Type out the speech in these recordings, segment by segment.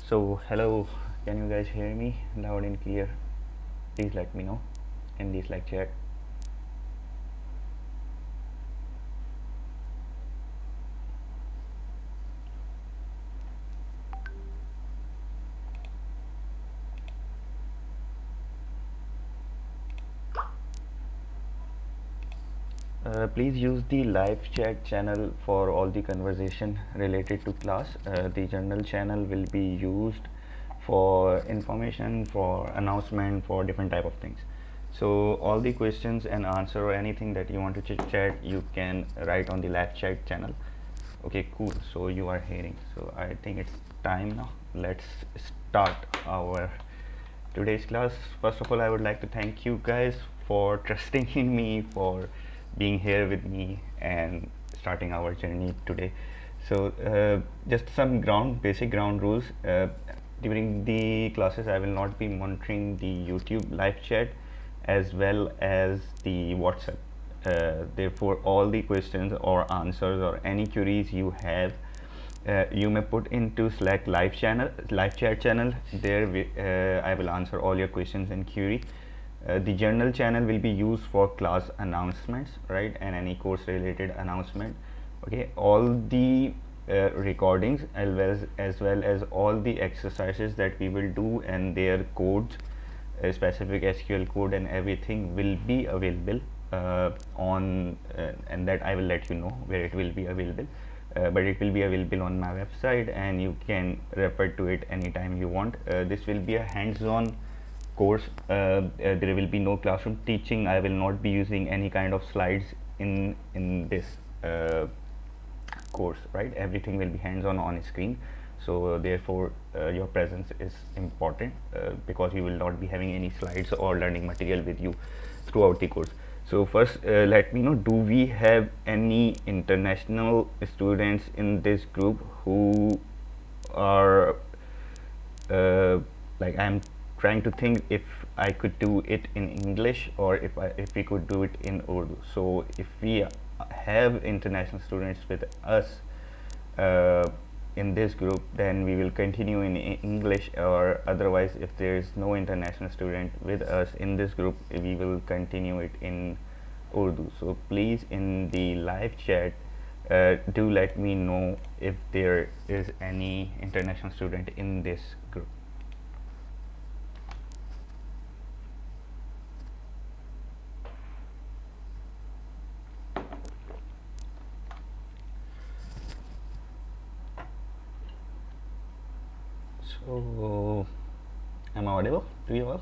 So hello, can you guys hear me loud and clear? Please let me know in this like chat. Please use the live chat channel for all the conversation related to class. The general channel will be used for information, for announcement, for different type of things. So all the questions and answer or anything that you want to chit chat, you can write on the live chat channel. Okay, cool. So you are hearing. So I think it's time now. Let's start our today's class. First of all, I would like to thank you guys for trusting in me, for being here with me and starting our journey today. So just some basic ground rules. During the classes, I will not be monitoring the YouTube live chat as well as the WhatsApp. Therefore, all the questions or answers or any queries you have, you may put into Slack live chat channel. There I will answer all your questions and query. The general channel will be used for class announcements, right, and any course related announcement. Okay, all the recordings as well as all the exercises that we will do and their codes, specific SQL code and everything will be available on and that I will let you know where it will be available. But it will be available on my website and you can refer to it anytime you want. This will be a hands-on course. There will be no classroom teaching. I will not be using any kind of slides in this course, right? Everything will be hands-on on screen. So therefore your presence is important because we will not be having any slides or learning material with you throughout the course. So first let me know, do we have any international students in this group who are like, I'm trying to think if I could do it in English or if we could do it in Urdu. So if we have international students with us in this group, then we will continue in English, or otherwise if there is no international student with us in this group, we will continue it in Urdu. So please, in the live chat, do let me know if there is any international student in this group. So am I audible to you all?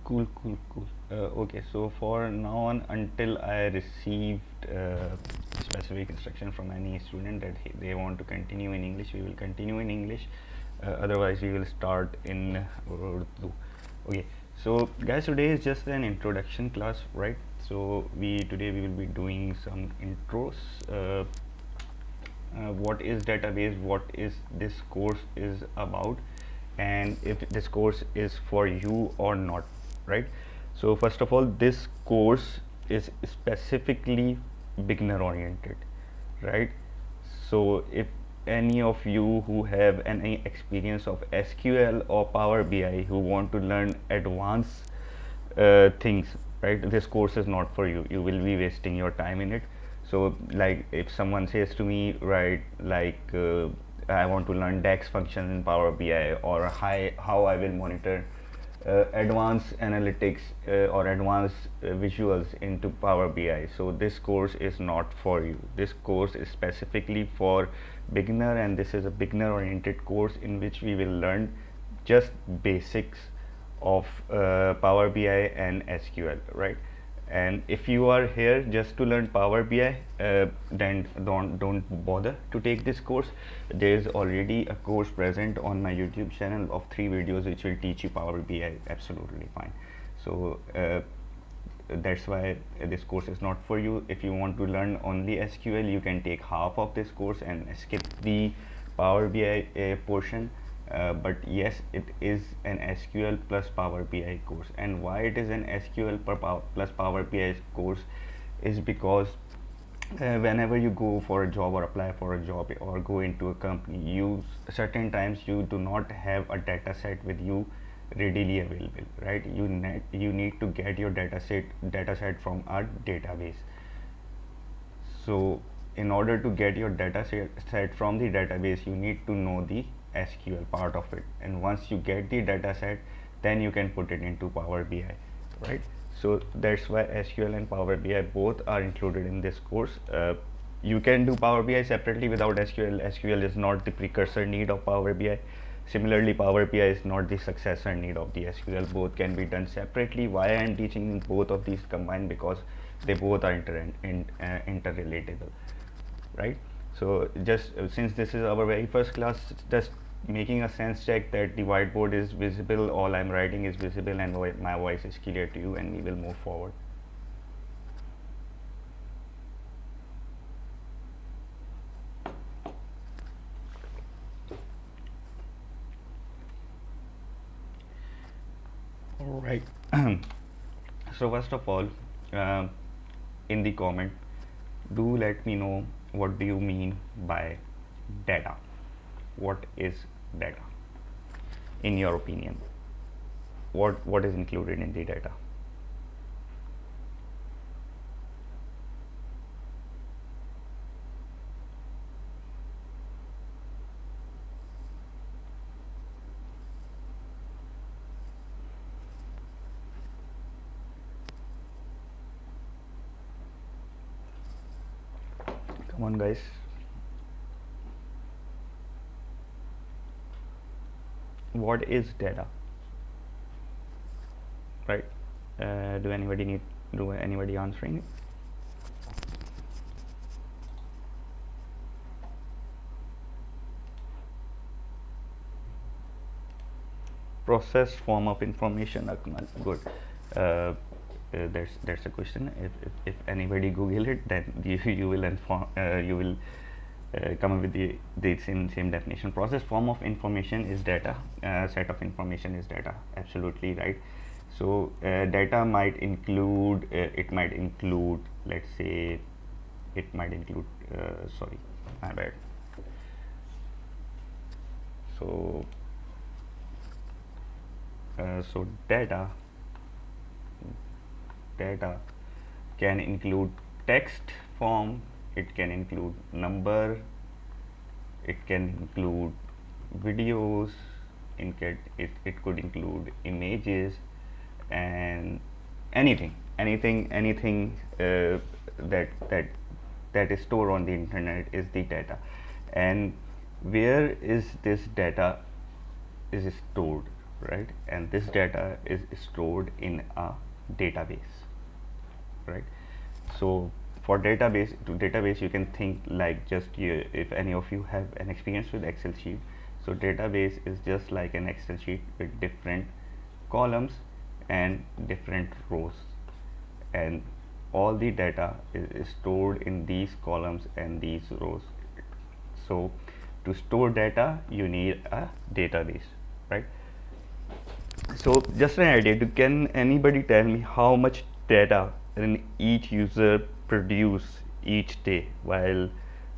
Cool. Okay, so for now on, until I received specific instruction from any student that they want to continue in English, we will continue in English. Otherwise, we will start in Urdu. Okay, so guys, today is just an introduction class, right? So today we will be doing some intros. What is database, what is this course is about, and if this course is for you or not, right? So first of all, this course is specifically beginner oriented, right? So if any of you who have any experience of SQL or Power BI who want to learn advanced things, right, this course is not for you. You will be wasting your time in it. So like if someone says to me, right, like I want to learn DAX functions in Power BI, or how I will monitor advanced analytics or advanced visuals into Power BI, so this course is not for you. This course is specifically for beginner, and this is a beginner oriented course in which we will learn just basics of Power BI and SQL, right? And if you are here just to learn Power BI, then don't bother to take this course. There is already a course present on my YouTube channel of 3 videos which will teach you Power BI absolutely fine. So that's why this course is not for you. If you want to learn only SQL, you can take half of this course and skip the Power BI portion. But yes, it is an SQL plus Power BI course. And why it is an SQL plus Power BI course is because whenever you go for a job or apply for a job or go into a company, you certain times you do not have a data set with you readily available, right? You need to get your data set from a database. So in order to get your data set from the database, you need to know the SQL part of it, and once you get the data set, then you can put it into Power BI, right? So that's why SQL and Power BI both are included in this course. You can do Power BI separately without SQL. SQL is not the precursor need of Power BI. Similarly, Power BI is not the successor need of the SQL. Both can be done separately. Why I am teaching both of these combined? Because they both are interrelatable, right? So just since this is our very first class, just making a sense check that the whiteboard is visible, all I'm writing is visible, and my voice is clear to you, and we will move forward. All right. So first of all, uh, in the comment, do let me know what do you mean by data. What is data in your opinion? What is included in the data? Come on, guys. What is data, right? Do anybody answering it? Process form of information, Akmal. Good. That's a question. If anybody Google it, then you will inform. You will come up with the same definition. Process form of information is data. Set of information is data. Absolutely right. So data might include. It might include. Let's say, it might include. Sorry, my bad. So so data can include text form, it can include number, it can include videos, it could include images, and anything that is stored on the internet is the data. And where is this data is stored, right? And this data is stored in a database, right? So for database you can think like just if any of you have an experience with Excel sheet, so database is just like an Excel sheet with different columns and different rows, and all the data is stored in these columns and these rows. So to store data you need a database, right? So just an idea, can anybody tell me how much data can each user produce each day while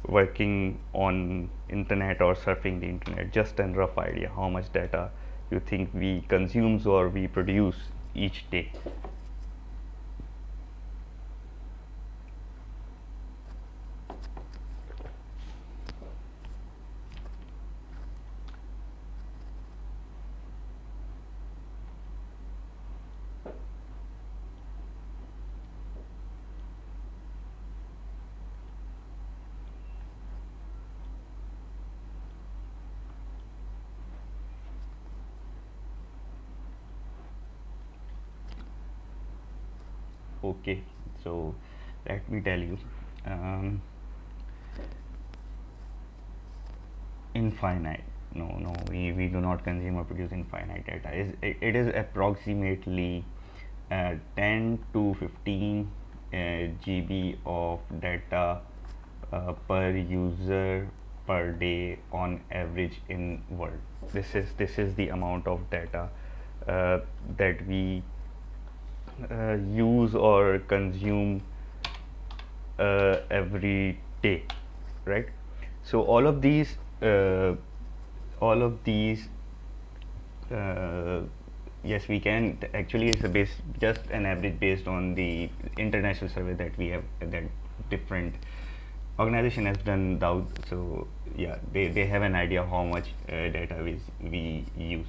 working on internet or surfing the internet? Just a rough idea, how much data you think we consumes or we produce each day? Okay, so let me tell you, um, infinite. No, we do not consume or produce infinite data. It is approximately 10 to 15 GB of data per user per day on average in world. This is the amount of data that we use or consume every day, right? So all of these uh, yes, we can actually, it's a base, just an average based on the international survey that we have, that different organization has done out. So yeah, they have an idea how much data we use,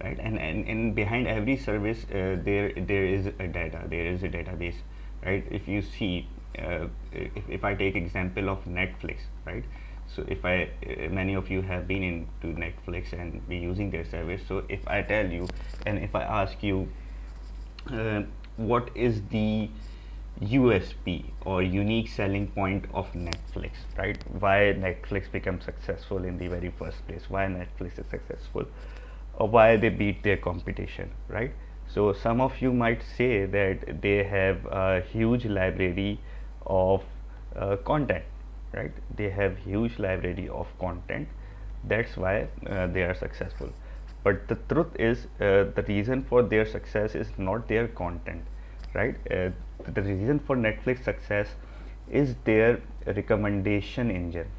right? And behind every service there is a data, there is a database, right? If you see, if I take example of Netflix, right? So if I many of you have been into Netflix and be using their service. So if I tell you, and if I ask you, what is the USP or unique selling point of Netflix, right? Why Netflix became successful in the very first place? Why Netflix is successful? Or why they beat their competition, right? So some of you might say that they have a huge library of content, right? They have huge library of content. That's why they are successful. But the truth is, the reason for their success is not their content, right? The reason for Netflix success is their recommendation engine,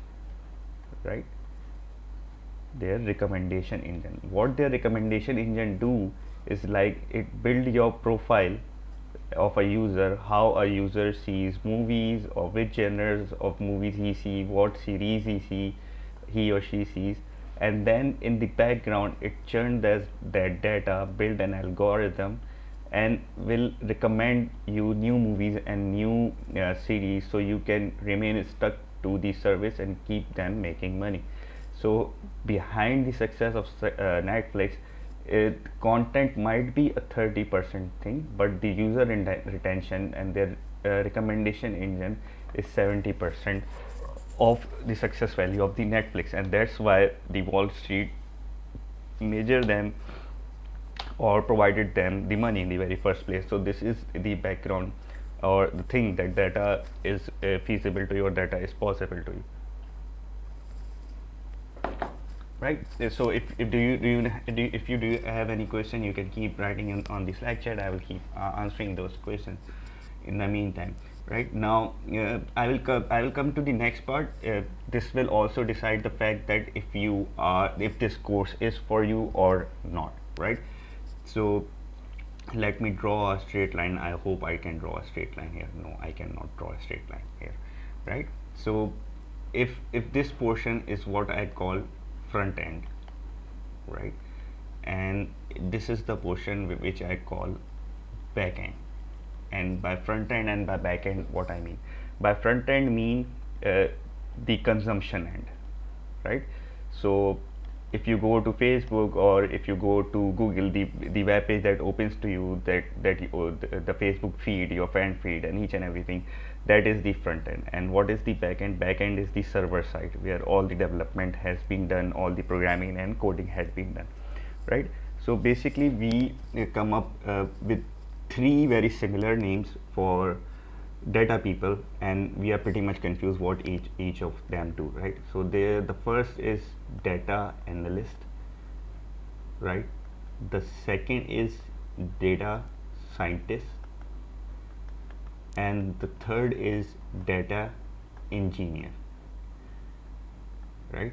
right? Their recommendation engine. What their recommendation engine do is like it build your profile of a user, how a user sees movies, or which genres of movies he see, what series he or she sees, and then in the background it churn that data, build an algorithm, and will recommend you new movies and new series, so you can remain stuck to the service and keep them making money. So behind the success of Netflix, content might be a 30% thing, but the user retention and their recommendation engine is 70% of the success value of the Netflix, and that's why the Wall Street measure them or provided them the money in the very first place. So this is the background or the thing that data is feasible to you, or data is possible to you, right? So if if you do have any question, you can keep writing on the Slack chat. I will keep answering those questions in the meantime. Right now, I will come to the next part. This will also decide the fact that if this course is for you or not, right? So let me draw a straight line. I hope I can draw a straight line here. No, I cannot draw a straight line here, right? So if this portion is what I call front end, right, and this is the portion which I call back end. And by front end and by back end, what I mean by front end mean the consumption end, right? So if you go to Facebook or if you go to Google, the web page that opens to you, the Facebook feed, your friend feed, and each and everything, that is the front end. And what is the back end? Back end is the server side, where all the development has been done, all the programming and coding has been done, right? So basically we come up with three very similar names for data people, and we are pretty much confused what each of them do, right? So the first is data analyst, right? The second is data scientist, and the third is data engineer, right?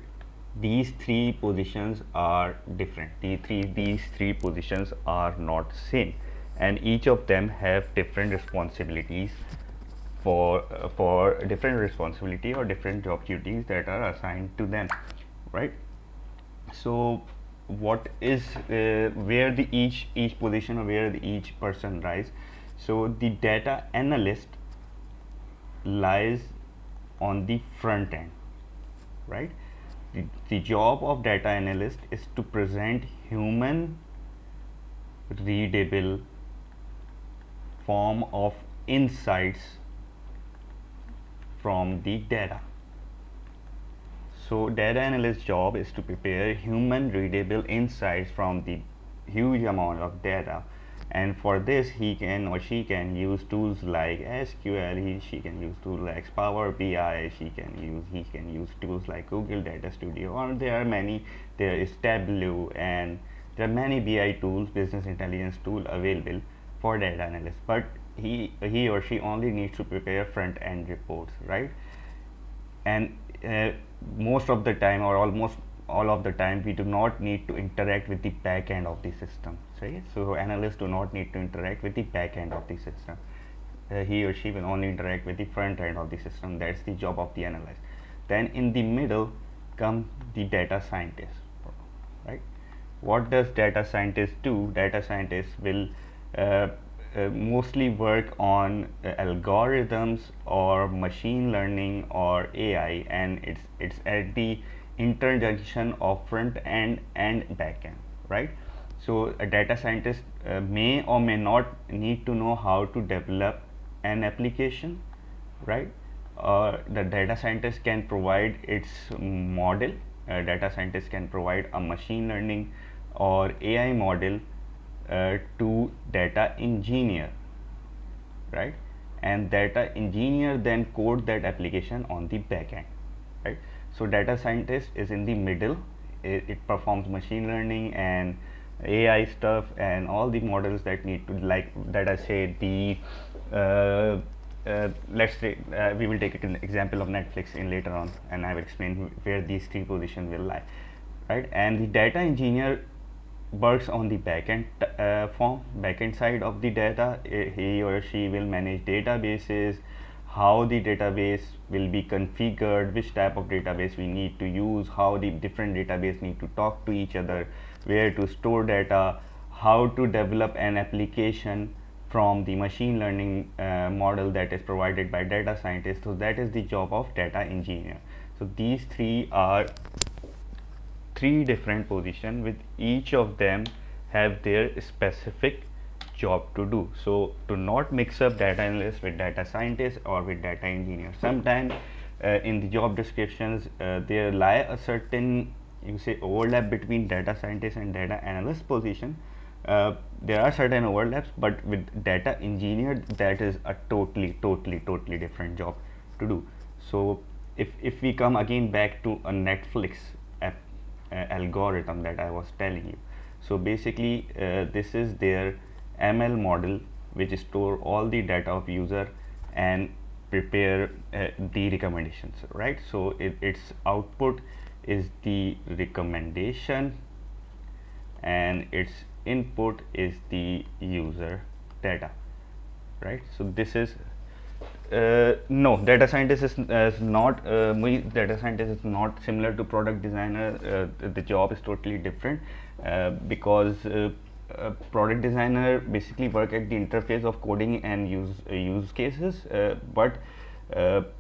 These three positions are different. These three positions are not same, and each of them have different responsibilities for different responsibility or different job duties that are assigned to them, right? So what is where the each position, or where each person lies? So the data analyst lies on the front end, right? The job of data analyst is to present human readable form of insights from the data. So data analyst job is to prepare human readable insights from the huge amount of data and for this he can or she can use tools like SQL, she can use tools like Power BI, he can use tools like Google Data Studio, or there are many, there is Tableau, and there are many BI tools, business intelligence tool available for data analyst, but he or she only needs to prepare front end reports, right? And most of the time, or almost all of the time, we do not need to interact with the back end of the system, right? So analysts do not need to interact with the back end of the system. He or she will only interact with the front end of the system. That's the job of the analyst. Then in the middle come the data scientist, right? What does data scientist do? Data scientist will uh, mostly work on algorithms or machine learning or AI, and it's at the interjunction of front end and back end, right? So a data scientist may or may not need to know how to develop an application, right? The data scientist can provide its model. Data scientist can provide a machine learning or AI model to data engineer, right? And data engineer then code that application on the back end, right? So data scientist is in the middle. It performs machine learning and AI stuff and all the models that need to, like that I say, the let's say we will take an example of Netflix in later on, and I will explain where these three positions will lie, right? And the data engineer works on the backend backend side of the data. He or she will manage databases, how the database will be configured, which type of database we need to use, how the different database need to talk to each other, where to store data, how to develop an application from the machine learning model that is provided by data scientists. So that is the job of data engineer. So these three are three different positions, with each of them have their specific job to do. So to not mix up data analyst with data scientist or with data engineer, sometimes in the job descriptions there lie a certain, you say, overlap between data scientist and data analyst position. There are certain overlaps, but with data engineer that is a totally different job to do. So if we come again back to a Netflix app algorithm that I was telling you. So basically this is their ML model which store all the data of user and prepare the recommendations, right? So its output is the recommendation and its input is the user data, right? So this is no, data scientist is not data scientist is not similar to product designer. The job is totally different because product designer basically work at the interface of coding and use cases, but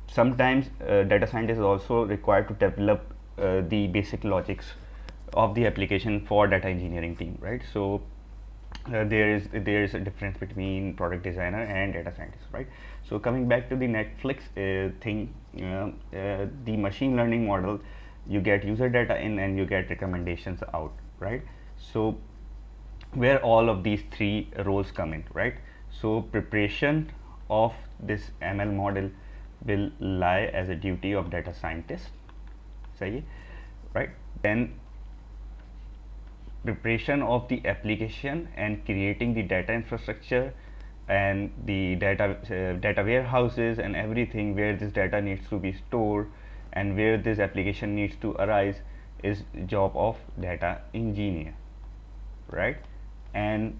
sometimes data scientist is also required to develop the basic logics of the application for data engineering team, right? So there is a difference between product designer and data scientist, right? So coming back to the Netflix thing, the machine learning model, you get user data in and you get recommendations out, right? So where all of these three roles come in, right? So preparation of this ML model will lie as a duty of data scientist, say, right? Then preparation of the application and creating the data infrastructure and the data warehouses and everything where this data needs to be stored and where this application needs to arise is job of data engineer, right? And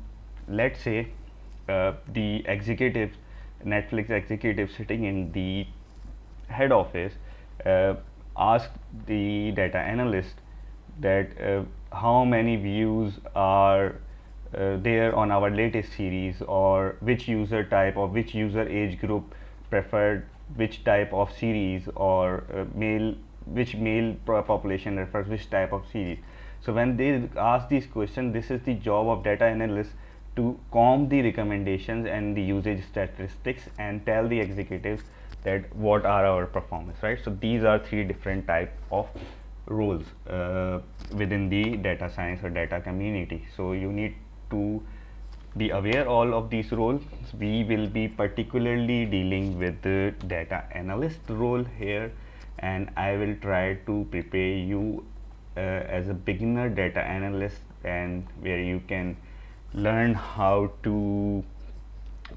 let's say the executive, Netflix executive sitting in the head office ask the data analyst that how many views are there on our latest series, or which user type or which user age group preferred which type of series, or which male population refers which type of series. So when they ask these questions, this is the job of data analyst to comb the recommendations and the usage statistics and tell the executives that what are our performance, right? So these are three different type of roles within the data science or data community. So you need to be aware all of these roles. We will be particularly dealing with the data analyst role here, and I will try to prepare you as a beginner data analyst, and where you can learn how to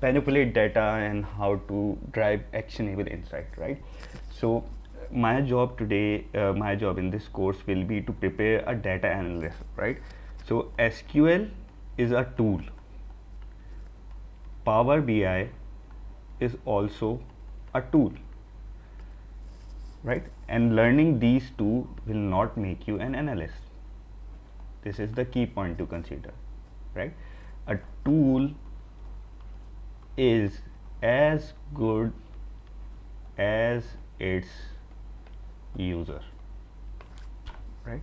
manipulate data and how to drive actionable insight, right? So my job today, my job in this course will be to prepare a data analyst, right? So SQL is a tool. Power BI is also a tool, right? And learning these two will not make you an analyst. This is the key point to consider, right? A tool is as good as its user, right?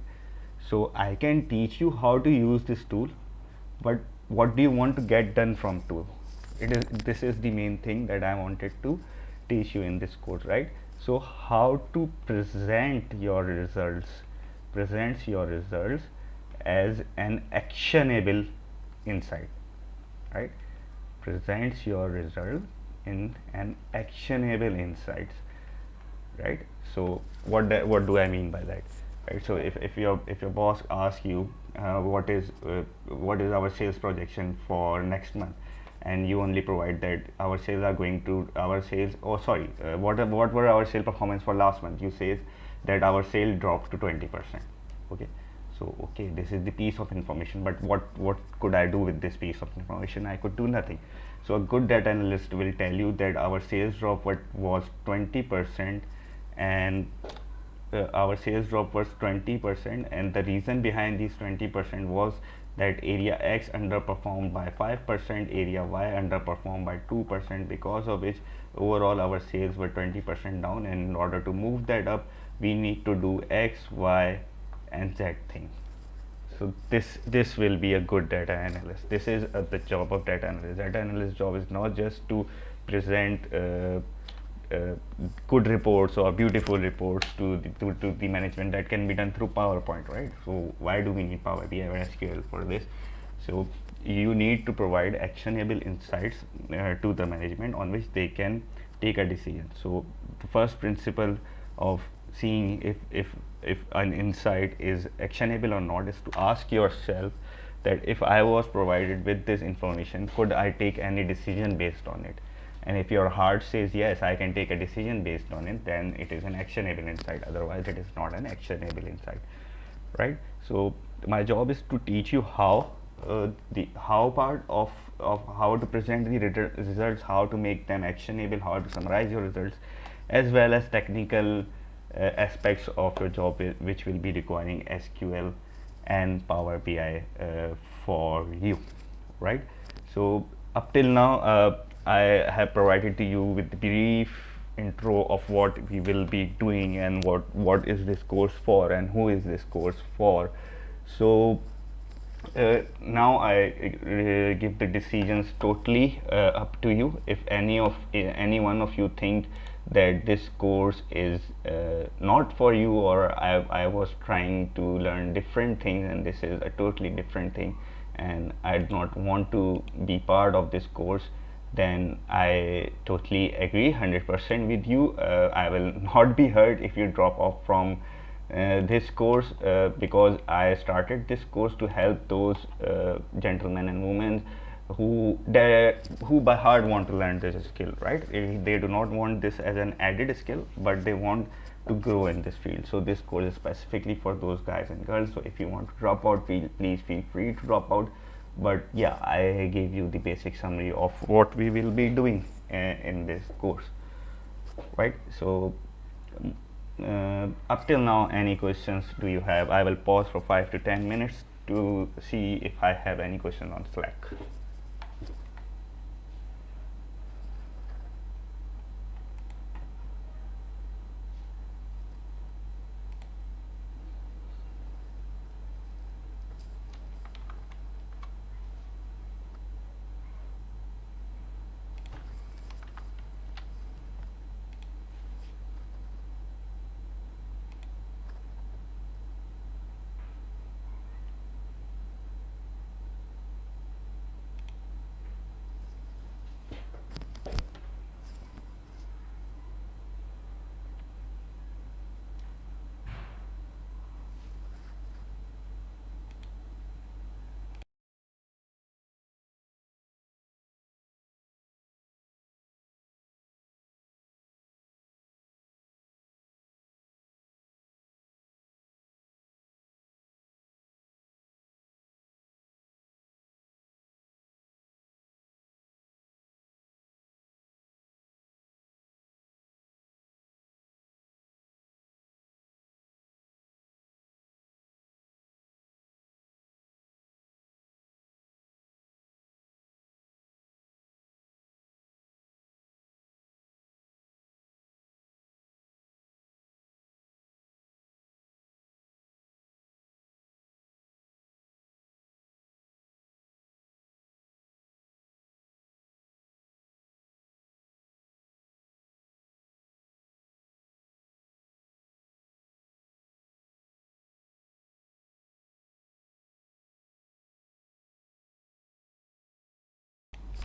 So I can teach you how to use this tool, but what do you want to get done from tool? This is the main thing that I wanted to teach you in this course, right? So how to presents your results as an actionable insight, right? Presents your result in an actionable insights, right? So what do I mean by that, right? So if your boss asks you what is our sales projection for next month, and you only provide that our sales are going to our sales, oh sorry, what were our sale performance for last month, you say that our sale dropped to 20%. Okay, so okay, this is the piece of information, but what could I do with this piece of information? I could do nothing. So a good data analyst will tell you that our sales drop was 20%, and our sales drop was 20%, and the reason behind these 20% was that area X underperformed by 5%, area Y underperformed by 2%, because of which overall our sales were 20% down, and in order to move that up we need to do X, Y and Z thing. So this will be a good data analyst. This is the job of data analyst. Data analyst job is not just to present uh, good reports or beautiful reports to the management. That can be done through PowerPoint, right? So why do we need Power BI or SQL for this? So you need to provide actionable insights to the management on which they can take a decision. So the first principle of seeing if an insight is actionable or not is to ask yourself that if I was provided with this information, could I take any decision based on it? And if your heart says yes, I can take a decision based on it, then it is an actionable insight. Otherwise it is not an actionable insight, right? So my job is to teach you how the how part of how to present the results, how to make them actionable, how to summarize your results, as well as technical aspects of your job which will be requiring SQL and Power BI for you, right? So up till now I have provided to you with the brief intro of what we will be doing and what is this course for and who is this course for. So now I give the decisions totally up to you. If any one of you think that this course is not for you, or I was trying to learn different things and this is a totally different thing, and I do not want to be part of this course, then I totally agree 100% with you. I will not be hurt if you drop off from this course, because I started this course to help those gentlemen and women who by heart want to learn this skill, right? They do not want this as an added skill, but they want to grow in this field. So this course is specifically for those guys and girls. So if you want to drop out, please feel free to drop out. But yeah, I gave you the basic summary of what we will be doing in this course, right? So up till now, any questions do you have? I will pause for 5 to 10 minutes to see if I have any question on Slack.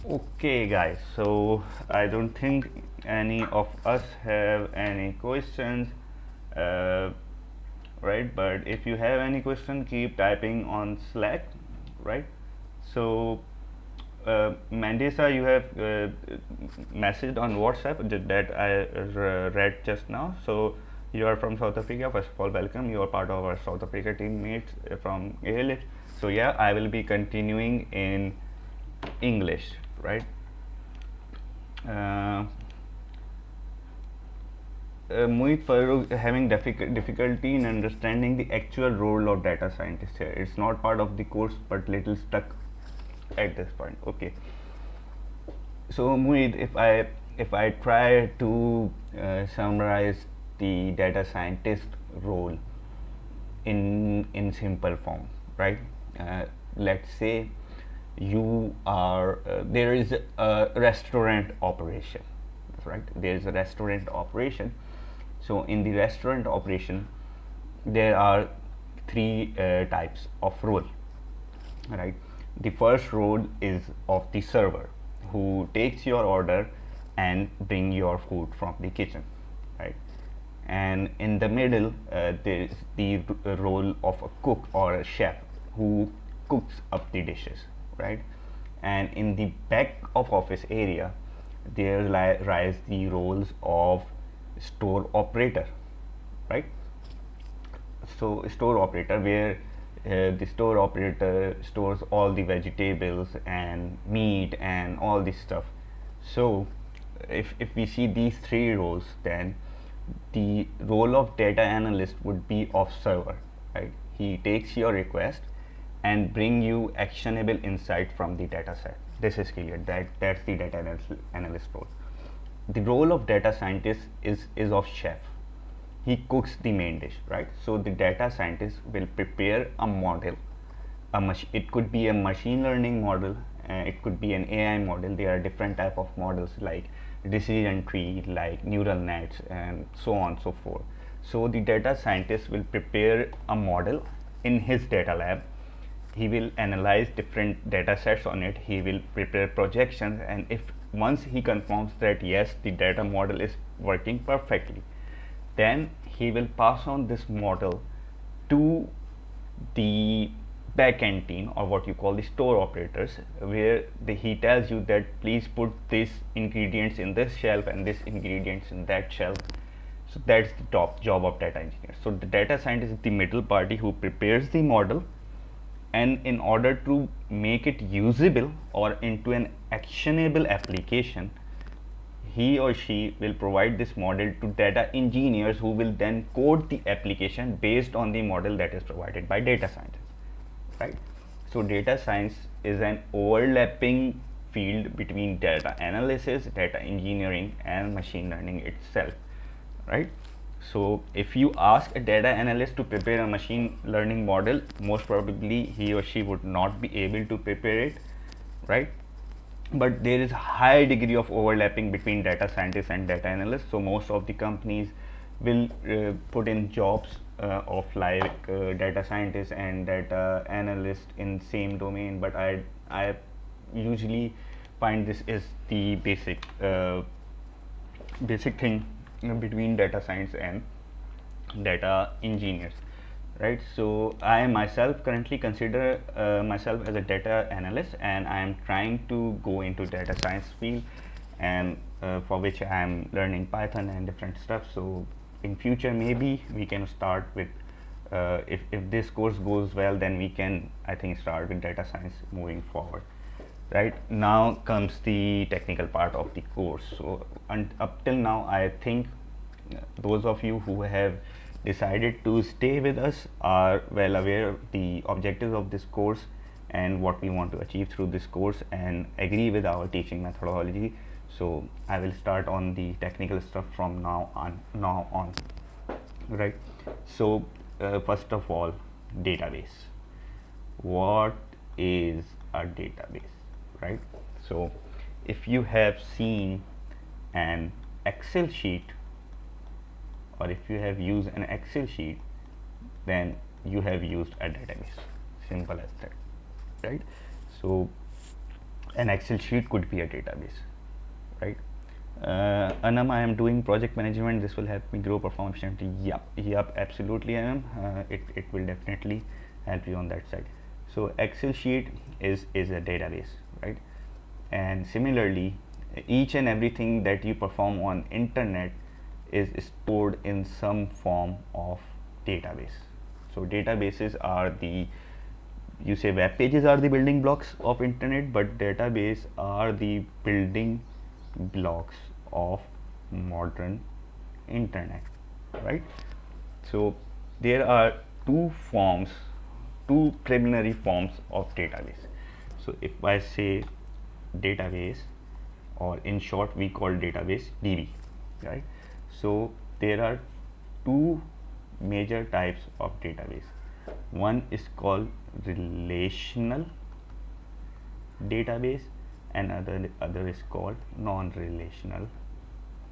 Okay, guys, so I don't think any of us have any questions, uh, right? But if you have any question, keep typing on Slack, right? So, Mandisa, you have messaged on WhatsApp that I read just now. So, you are from South Africa. First of all, welcome. You are part of our South Africa teammates from ALH. So, yeah, I will be continuing in English, right? Uh, Mohit, for having difficulty in understanding the actual role of data scientist here. It's not part of the course, but little stuck at this point. Okay. So Mohit, if I try to summarize the data scientist role in simple form, right? Let's say you are there is a restaurant operation, right? There is a restaurant operation. So in the restaurant operation, there are three types of role, right? The first role is of the server, who takes your order and bring your food from the kitchen, right? And in the middle, there is the role of a cook or a chef, who cooks up the dishes, right? And in the back of office area, there rise the roles of store operator, right? So store operator, where the store operator stores all the vegetables and meat and all this stuff. So if we see these three roles, then the role of data analyst would be of server, right? He takes your request and bring you actionable insight from the data set. This is clear, that's the data analyst role. The role of data scientist is of chef. He cooks the main dish, right? So the data scientist will prepare a model. It could be a machine learning model, it could be an AI model. There are different type of models like decision tree, like neural nets, and so on and so forth. So the data scientist will prepare a model in his data lab. He will analyze different data sets on it. He will prepare projections, and if once he confirms that yes, the data model is working perfectly, then he will pass on this model to the backend team, or what you call the store operators, where he tells you that please put these ingredients in this shelf and this ingredients in that shelf. So that's the top job of data engineer. So the data scientist is the middle party who prepares the model, and in order to make it usable or into an actionable application, he or she will provide this model to data engineers, who will then code the application based on the model that is provided by data scientists, right? So data science is an overlapping field between data analysis, data engineering, and machine learning itself, right? So if you ask a data analyst to prepare a machine learning model, most probably he or she would not be able to prepare it, right? But there is a high degree of overlapping between data scientists and data analysts. So most of the companies will put in jobs of like data scientists and data analyst in same domain. But I usually find this is the basic thing between data science and data engineers, right? So I myself currently consider myself as a data analyst, and I am trying to go into data science field, and for which I am learning Python and different stuff. So in future, maybe we can start with if this course goes well, then we can, I think, start with data science moving forward. Right now comes the technical part of the course. So up till now, I think those of you who have decided to stay with us are well aware of the objectives of this course and what we want to achieve through this course, and agree with our teaching methodology. So I will start on the technical stuff from now on, right? So first of all, database. What is a database, right? So if you have seen an Excel sheet, or if you have used an Excel sheet, then you have used a database. Simple as that, right? So an Excel sheet could be a database, right? Anam, I am doing project management. This will help me grow, perform efficiently. Yep, absolutely, Anam. It will definitely help you on that side. So Excel sheet is a database, right? And similarly, each and everything that you perform on internet is stored in some form of database. So databases are the, you say web pages are the building blocks of internet, but database are the building blocks of modern internet, right? So there are two preliminary forms of database. So if I say database, or in short we call database DB, right? So there are two major types of database. One is called relational database, and other is called non-relational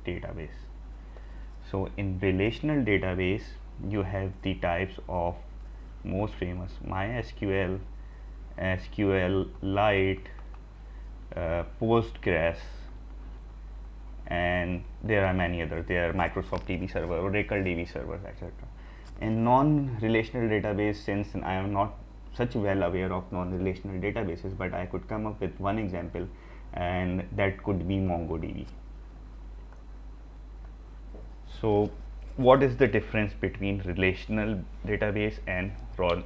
database. So in relational database you have the types of most famous MySQL, SQLite, Postgres, and there are many others. There are Microsoft DB server, Oracle DB servers, etc. In non-relational database, since I am not such well aware of non-relational databases, but I could come up with one example, and that could be MongoDB. So what is the difference between relational database and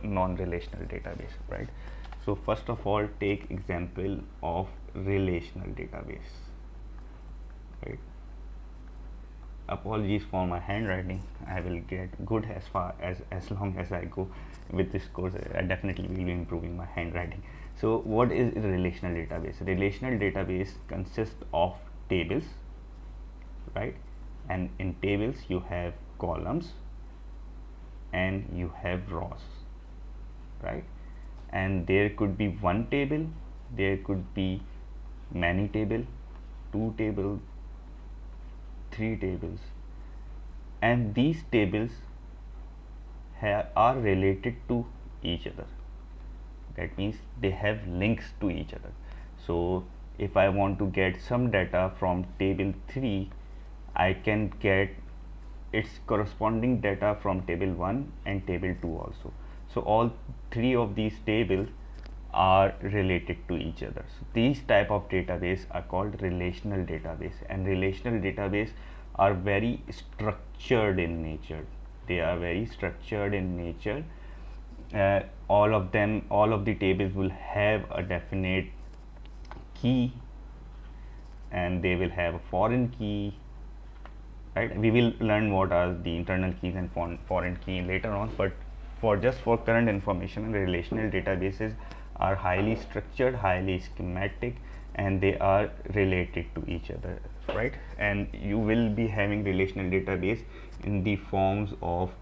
non-relational database, right? So first of all, take example of relational database, right? Apologies for my handwriting. I will get good as long as I go with this course. I definitely will be improving my handwriting. So what is a relational database? A relational database consists of tables, right? And in tables you have columns and you have rows, right? And there could be one table, there could be many table, two tables, three tables, and these tables are related to each other. That means they have links to each other. So if I want to get some data from table 3, I can get its corresponding data from table 1 and table 2 also. So all three of these tables are related to each other. So these type of database are called relational database, and relational database are very structured in nature. They are very structured in nature. All of the tables will have a definite key, and they will have a foreign key, right? We will learn what are the internal keys and foreign key later on, but for current information, relational databases are highly structured, highly schematic, and they are related to each other, right? And you will be having relational database in the forms of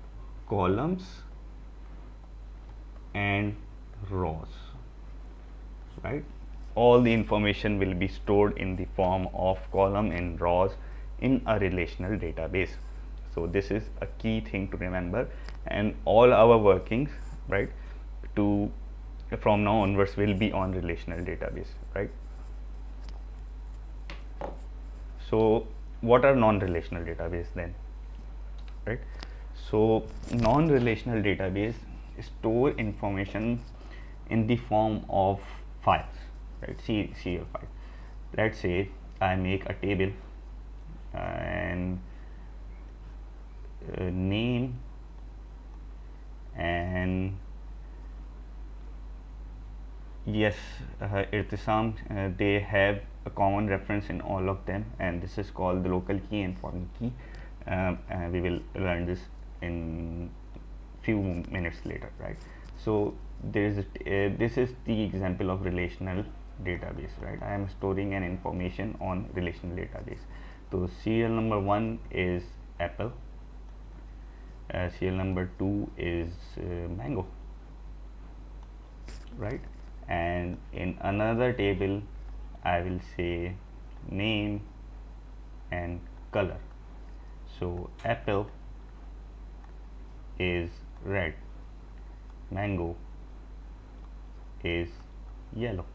columns and rows, right? All the information will be stored in the form of column and rows in a relational database. So this is a key thing to remember, and all our workings, right, to from now onwards will be on relational database, right? So what are non-relational database then, right? So non-relational database store information in the form of files, right? Serial file. Let's say I make a table and name and yes, Irtisam, they have a common reference in all of them, and this is called the local key and foreign key. We will learn this in few minutes later, right? So there is this is the example of relational database, right? I am storing an information on relational database. So serial number 1 is apple, serial number 2 is mango, right? And in another table I will say name and color. So apple is red, mango is yellow,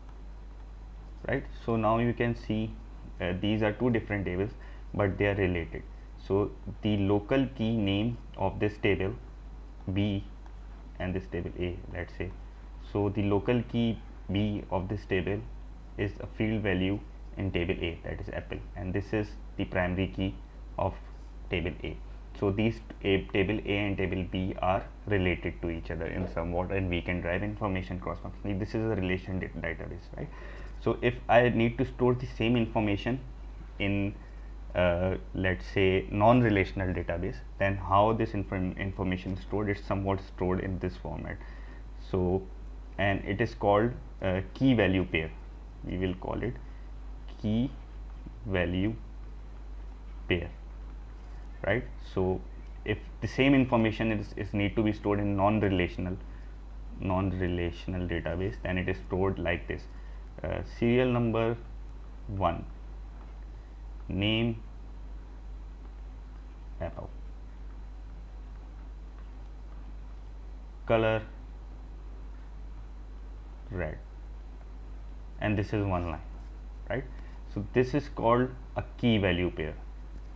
right? So now you can see these are two different tables, but they are related. So the local key name of this table B and this table A, let's say. So the local key B of this table is a field value in table A, that is apple, and this is the primary key of table A. So these table A and table B are related to each other in somewhat, and we can drive information cross-functionally. This is a relation database, right? So if I need to store the same information in let's say non-relational database, then how this information is stored, it's somewhat stored in this format. So, and it is called key value pair. We will call it key value pair, right? So if the same information is need to be stored in non-relational database, then it is stored like this: serial number 1, name apple, color red, and this is one line, right? So this is called a key value pair.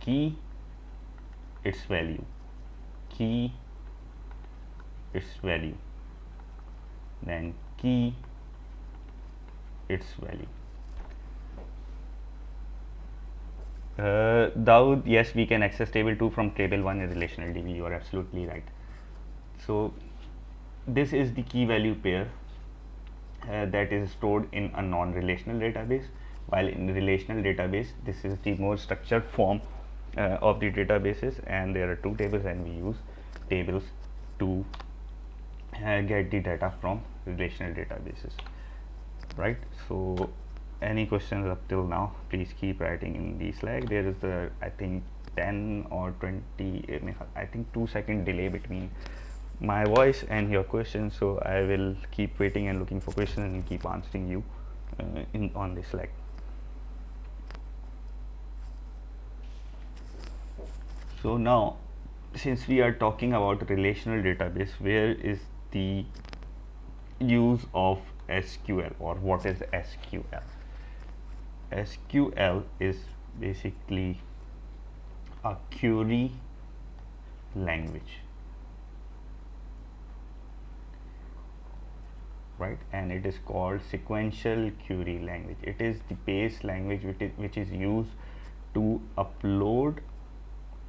Key, its value, key, its value, then key, its value. Dawood, yes, we can access table 2 from table 1 in relational DB. You are absolutely right. So this is the key value pair that is stored in a non-relational database, while in the relational database this is the more structured form of the databases, and there are two tables, and we use tables to get the data from relational databases, right? So any questions up till now, please keep writing in the Slack. There is a, I think, 10 or 20, I think 2-second delay between my voice and your questions, so I will keep waiting and looking for questions and keep answering you on the Slack. So now, since we are talking about relational database, where is the use of SQL, or what is SQL? SQL is basically a query language, right? And it is called sequential query language. It is the base language which is used to upload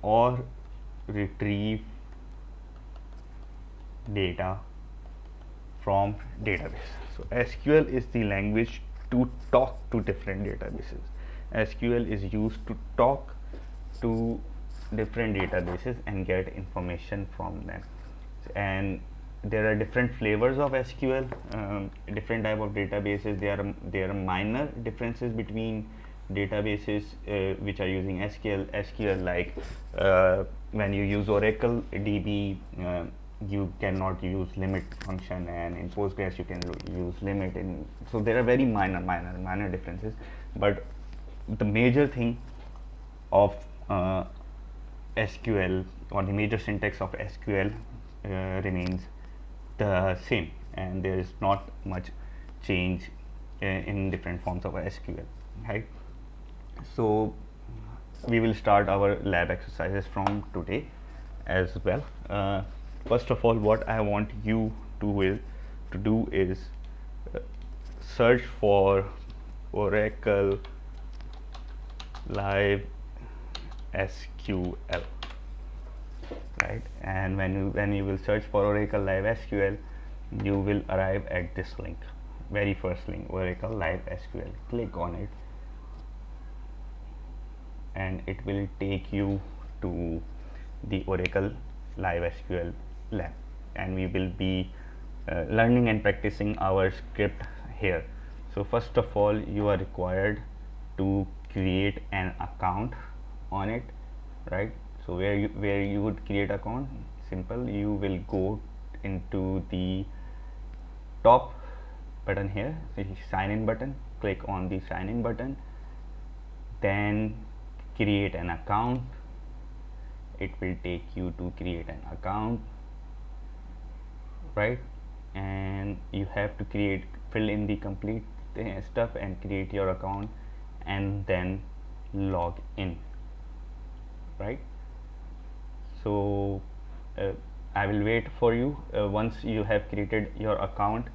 or retrieve data from database. So SQL is the language to talk to different databases. SQL is used to talk to different databases and get information from them. And there are different flavors of SQL, different type of databases. There are minor differences between databases which are using SQL, like when you use Oracle DB, you cannot use limit function, and in Postgres you can use limit. And so there are very minor differences, but the major thing of SQL, or the major syntax of SQL remains the same, and there is not much change in different forms of SQL, right? So we will start our lab exercises from today as well. First of all, what I want you to do is search for Oracle Live SQL, right? And when you will search for Oracle Live SQL, you will arrive at this link, very first link, Oracle Live SQL. Click on it, and it will take you to the Oracle Live SQL lab, and we will be learning and practicing our script here. So first of all, you are required to create an account on it, right? So where you would create account? Simple. You will go into the top button here, the sign in button. Click on the sign in button, then create an account. It will take you to create an account, right? And you have to fill in the complete stuff and create your account and then log in, right? So I will wait for you. Once you have created your account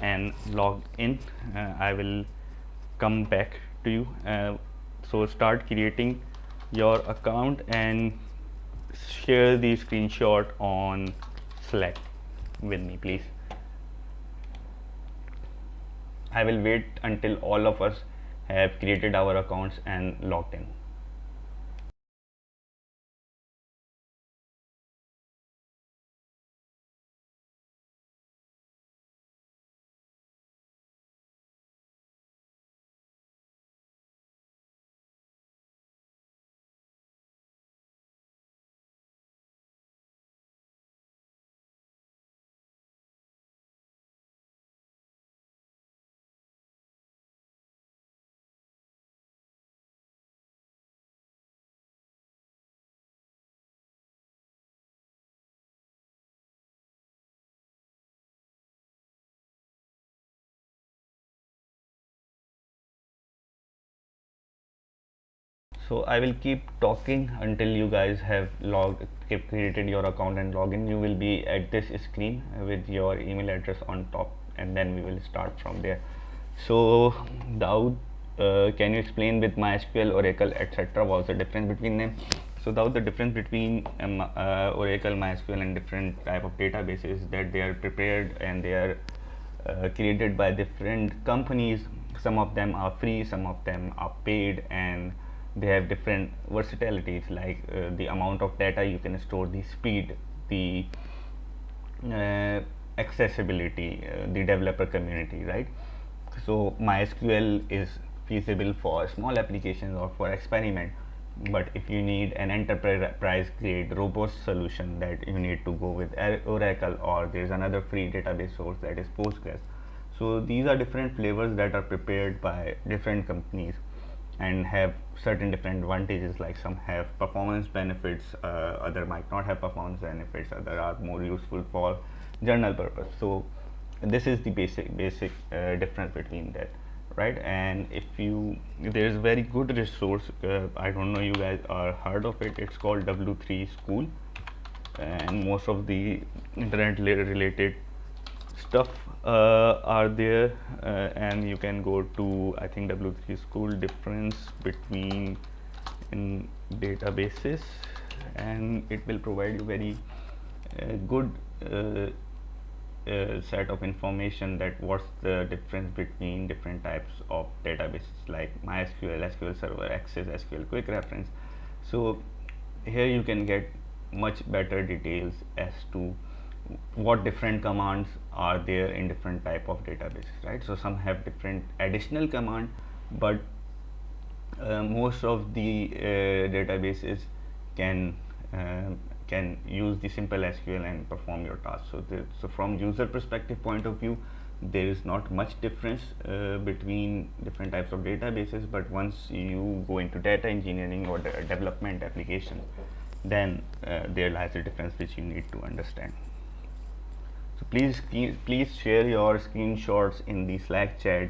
and logged in, I will come back to you. So start creating your account and share the screenshot on Slack with me, please. I will wait until all of us have created our accounts and logged in. So I will keep talking until you guys have created your account and login. You will be at this screen with your email address on top, and then we will start from there. So Daud, can you explain with MySQL, Oracle, etc. what's the difference between them? So Daud, the difference between Oracle, MySQL, and different type of databases is that they are prepared and they are created by different companies. Some of them are free, some of them are paid, and they have different versatilities, like the amount of data you can store, the speed, the uh, accessibility, the developer community, right? So MySQL is feasible for small applications or for experiment, but if you need an enterprise grade robust solution, that you need to go with Oracle, or there's another free database source that is Postgres. So these are different flavors that are prepared by different companies and have certain different advantages, like some have performance benefits, other might not have performance benefits, other are more useful for journal purpose. So this is the basic difference between that, right? And if there's very good resource, I don't know you guys are heard of it, it's called W3 School, and most of the internet related stuff are there, and you can go to, I think, W3 School difference between in databases, and it will provide you very good set of information that what's the difference between different types of databases like MySQL, SQL Server, Access, SQL Quick Reference. So here you can get much better details as to what different commands are there in different type of databases, right? So some have different additional command, but most of the databases can can use the simple SQL and perform your task. So from user perspective point of view, there is not much difference between different types of databases. But once you go into data engineering or development application, then there lies a difference which you need to understand. So please share your screenshots in the Slack chat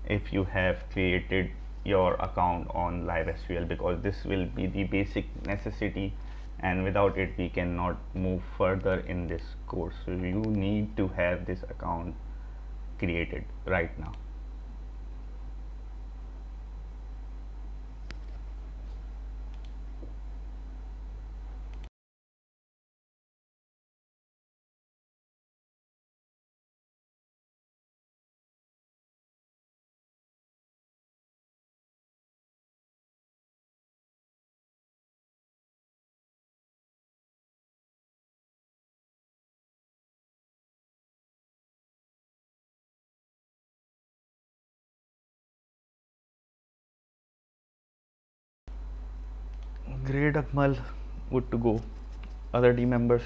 if you have created your account on live SQL, because this will be the basic necessity, and without it we cannot move further in this course. So you need to have this account created right now. Great, Akmal, good to go. Other team members?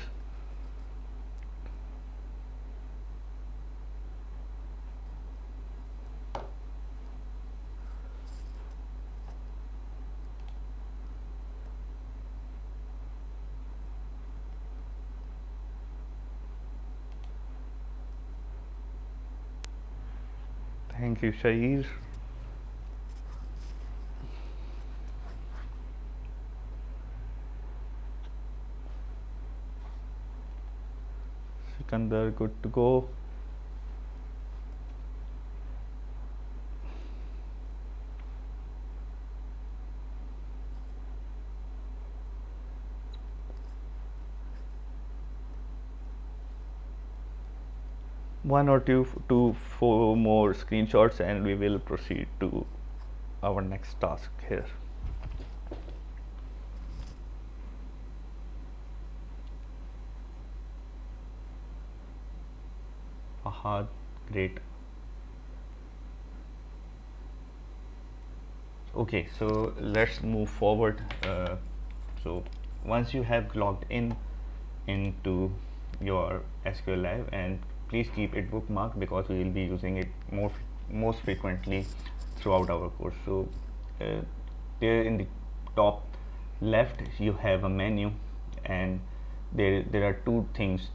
Thank Thank you, Shahir. Sikandar, good to go. One or two, four more screenshots, and we will proceed to our next task here. Aha, great. Okay, so let's move forward. So once you have logged in into your SQL Lab, and please keep it bookmarked because we will be using it most frequently throughout our course. So uh, there in the top left you have a menu, and there are two things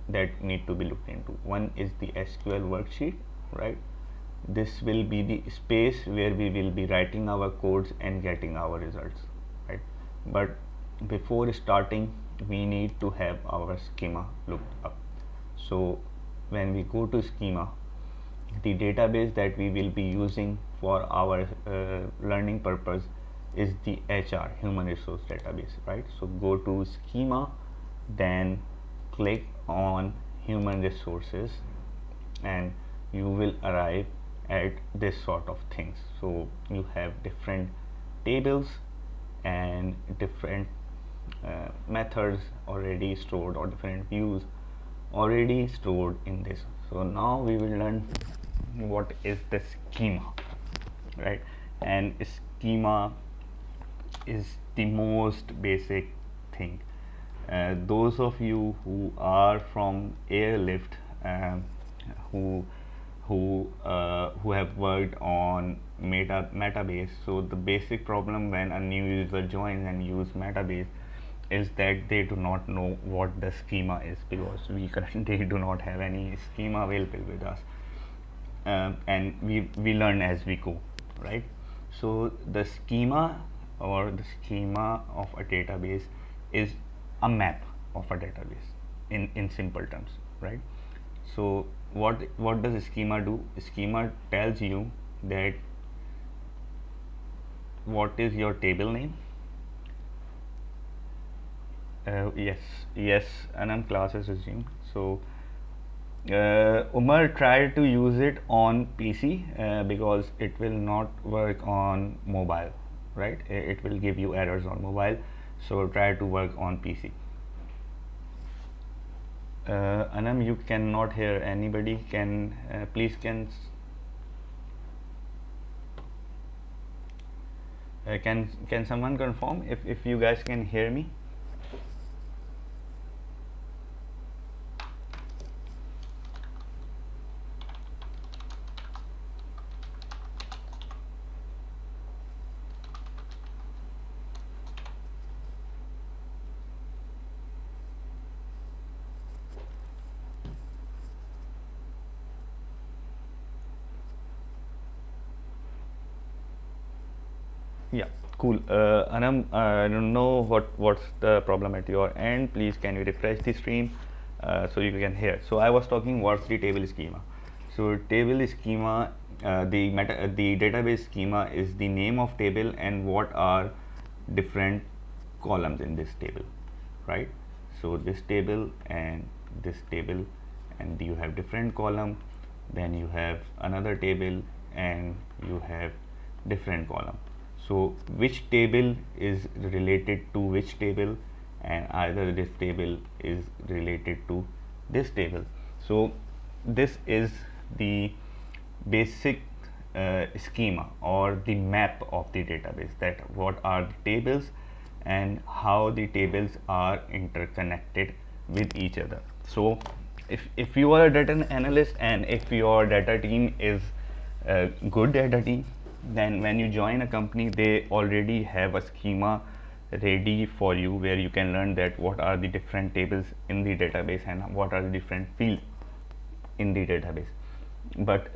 that need to be looked into. One is the SQL worksheet, right? This will be the space where we will be writing our codes and getting our results, right? But before starting, we need to have our schema looked up. So when we go to schema, the database that we will be using for our learning purpose is the HR, human resource database, right? So go to schema, then click on human resources, and you will arrive at this sort of things. So you have different tables and different methods already stored, or different views already stored in this. So now we will learn what is the schema, right? And schema is the most basic thing. Those of you who are from airlift, who who have worked on metabase, so the basic problem when a new user joins and use metabase is that they do not know what the schema is, because we currently do not have any schema available with us. And we learn as we go, right? So the schema, or the schema of a database, is a map of a database in simple terms, right? So what does schema do? Schema tells you that what is your table name. Yes, Anand, class is resumed. So Umar tried to use it on PC because it will not work on mobile, right? It will give you errors on mobile. So try to work on PC. Anam, you cannot hear anybody. Please can someone confirm if you guys can hear me? Yeah, cool. Anam, I don't know what's the problem at your end. Please, can you refresh the stream so you can hear? So I was talking what's the table schema. So table schema, the database schema is the name of table and what are different columns in this table, right? So this table and this table, and you have different column. Then you have another table and you have different column. So which table is related to which table, and either this table is related to this table. So this is the basic schema or the map of the database, that what are the tables and how the tables are interconnected with each other. So if you are a data analyst and if your data team is a good data team, then when you join a company, they already have a schema ready for you, where you can learn that what are the different tables in the database and what are the different fields in the database. But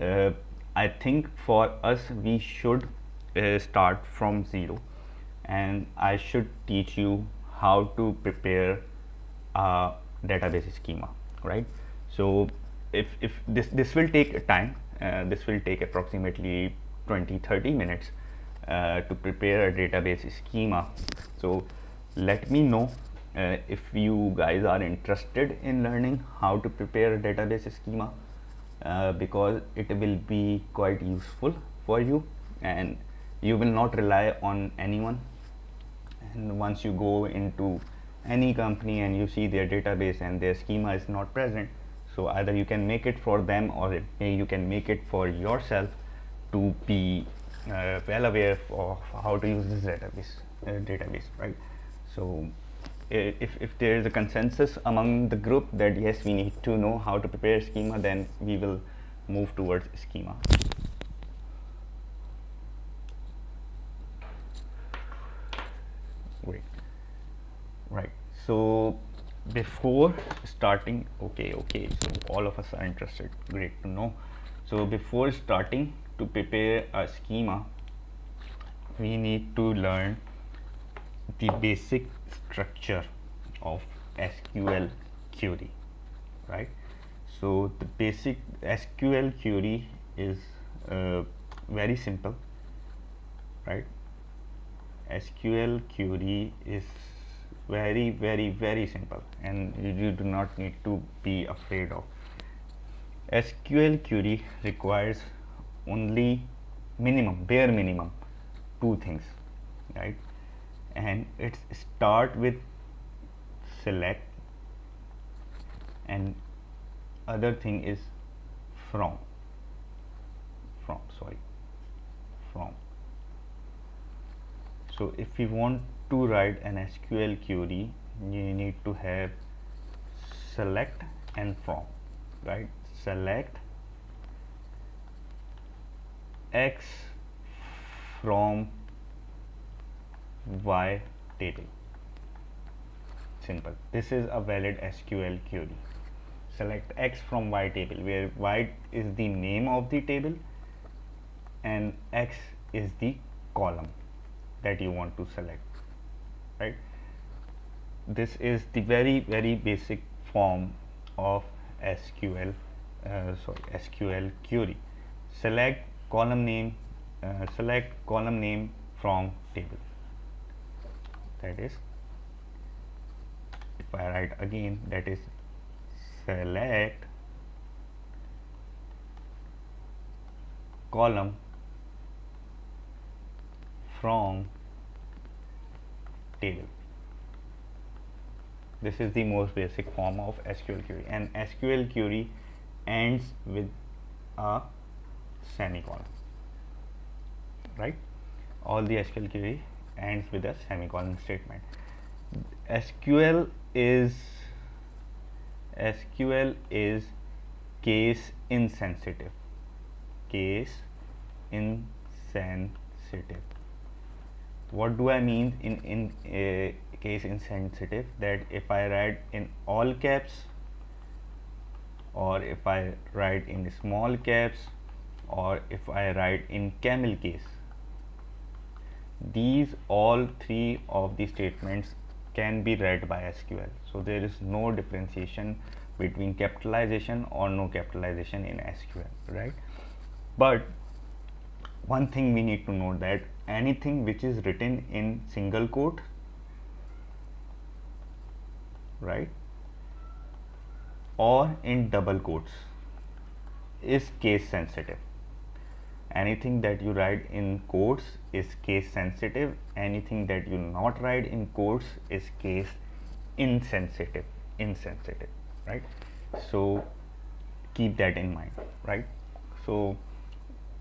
I think for us we should start from zero, and I should teach you how to prepare a database schema, right? So if this will take time, this will take approximately 20-30 minutes to prepare a database schema. So let me know if you guys are interested in learning how to prepare a database schema, because it will be quite useful for you, and you will not rely on anyone. And once you go into any company and you see their database and their schema is not present, so either you can make it for them, or you can make it for yourself to be well aware of how to use this database, right? So if there is a consensus among the group that yes, we need to know how to prepare schema, then we will move towards schema. Great. Right. So before starting, okay, so all of us are interested. Great to know. So before starting to prepare a schema, we need to learn the basic structure of SQL query, right? So the basic SQL query is very simple, right? SQL query is very simple, and you do not need to be afraid of. SQL query requires only bare minimum, two things, right? And it's start with select, and other thing is from sorry from. So if we want to write an SQL query, you need to have select and from, right? Select X from Y table. Simple. This is a valid SQL query. Select X from Y table, where Y is the name of the table and X is the column that you want to select, right? This is the very basic form of SQL query. Select column name from table. That is, if I write again, that is select column from table. This is the most basic form of SQL query, and SQL query ends with a semicolon, right? All the SQL query ends with a semicolon statement. SQL is case insensitive. What do I mean in case insensitive? That if I write in all caps, or if I write in small caps, or if I write in camel case, these all three of the statements can be read by SQL. So there is no differentiation between capitalization or no capitalization in SQL, right? But one thing we need to know, that anything which is written in single quote, right, or in double quotes is case sensitive. Anything that you write in quotes is case sensitive. Anything that you not write in quotes is case insensitive, right? So keep that in mind, right? So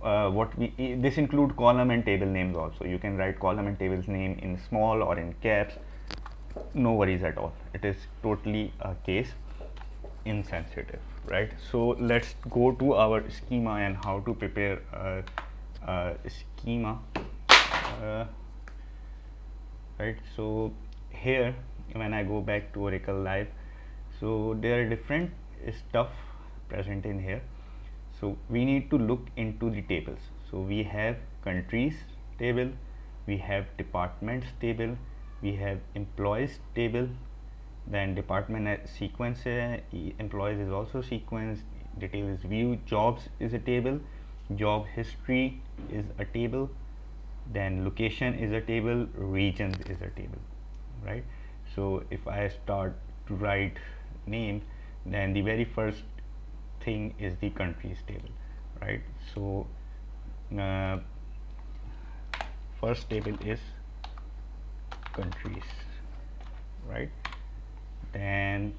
this include column and table names also. You can write column and tables name in small or in caps, no worries at all. It is totally a case insensitive, right? So let's go to our schema and how to prepare a schema, right? So here, when I go back to Oracle Live, so there are different stuff present in here. So we need to look into the tables. So we have countries table, we have departments table, we have employees table, then department sequence, employees is also sequence, detail is view, jobs is a table, job history is a table, then location is a table, regions is a table, right? So if I start to write name, then the very first thing is the countries table, right? So uh, first table is countries, right? Then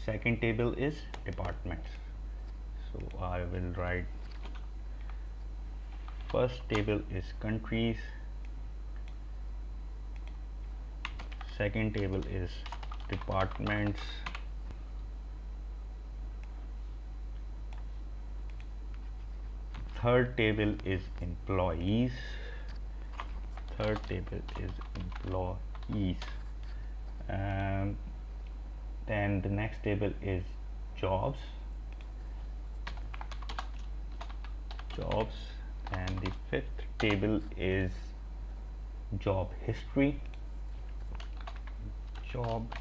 second table is departments. So I will write first table is countries, second table is departments, third table is employees, third table is employees, um, then the next table is jobs, jobs, and the fifth table is job history, job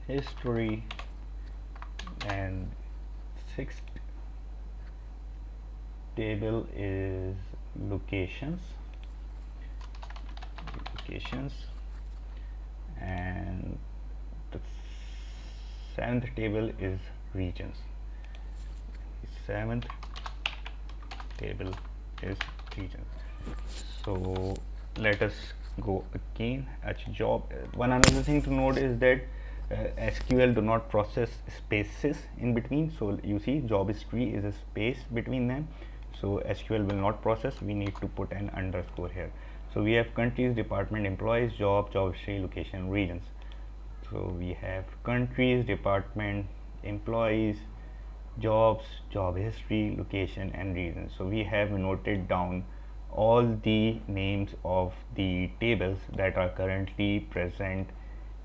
history, and sixth table is locations, locations, and the seventh table is regions. The seventh table is regions. So let us go again at job. One another thing to note is that SQL do not process spaces in between. So you see job history is a space between them. So SQL will not process. We need to put an underscore here. So we have countries, department, employees, job, job history, location, regions. So we have countries, department, employees, jobs, job history, location, and regions. So we have noted down all the names of the tables that are currently present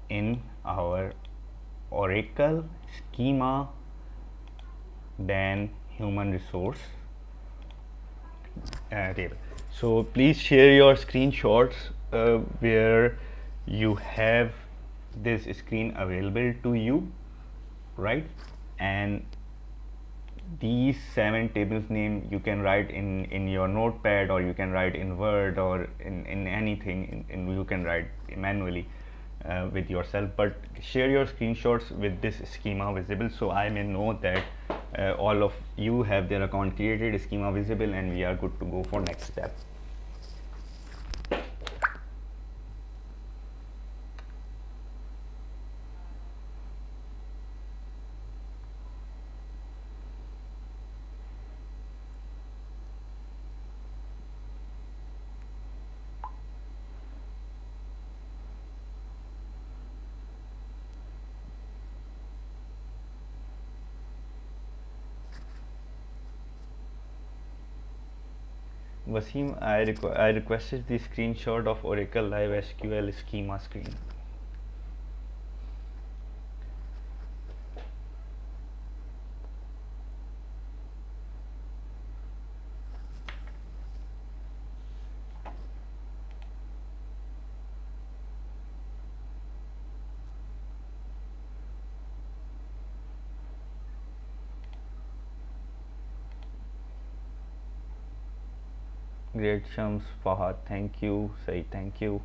in our Oracle schema, then human resource table. So please share your screenshots where you have this screen available to you, right? And these 7 tables name you can write in your notepad, or you can write in Word, or in anything you can write manually with yourself, but share your screenshots with this schema visible, so I may know that all of you have their account created, schema visible, and we are good to go for next step. Wasim, I requested the screenshot of Oracle Live SQL schema screen. Great, Shams, Fahad, thank you. Say thank you.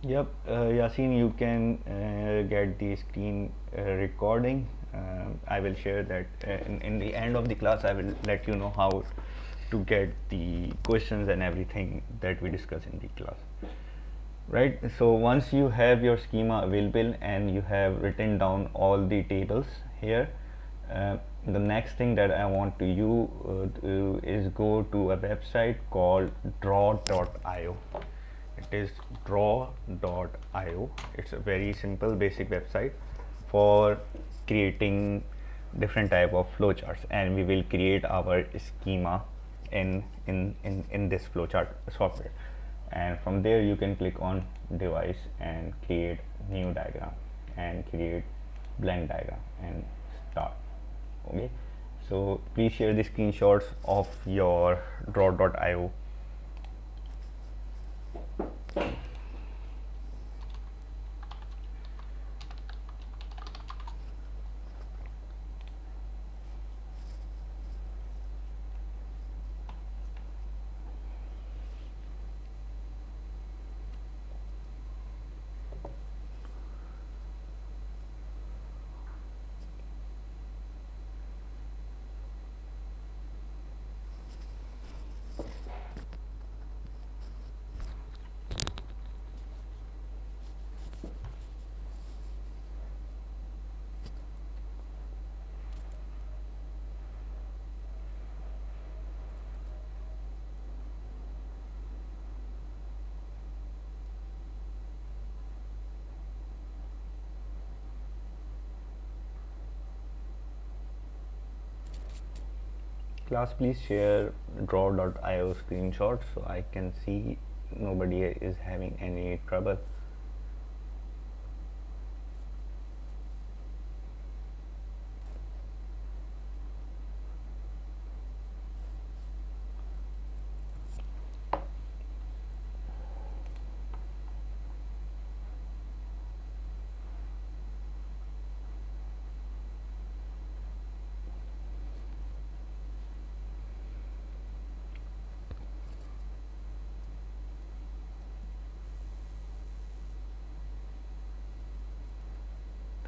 Yep, Yasin, you can get the screen recording. I will share that in the end of the class. I will let you know how to get the questions and everything that we discuss in the class. Right, so once you have your schema available and you have written down all the tables here, The next thing that I want to you do is go to a website called draw.io. It is draw.io. It's a very simple basic website for creating different type of flowcharts, and we will create our schema in this flowchart software. And from there you can click on device and create new diagram and create blank diagram and start. Okay, so please share the screenshots of your draw.io. Class, please share draw.io screenshots so I can see nobody is having any trouble.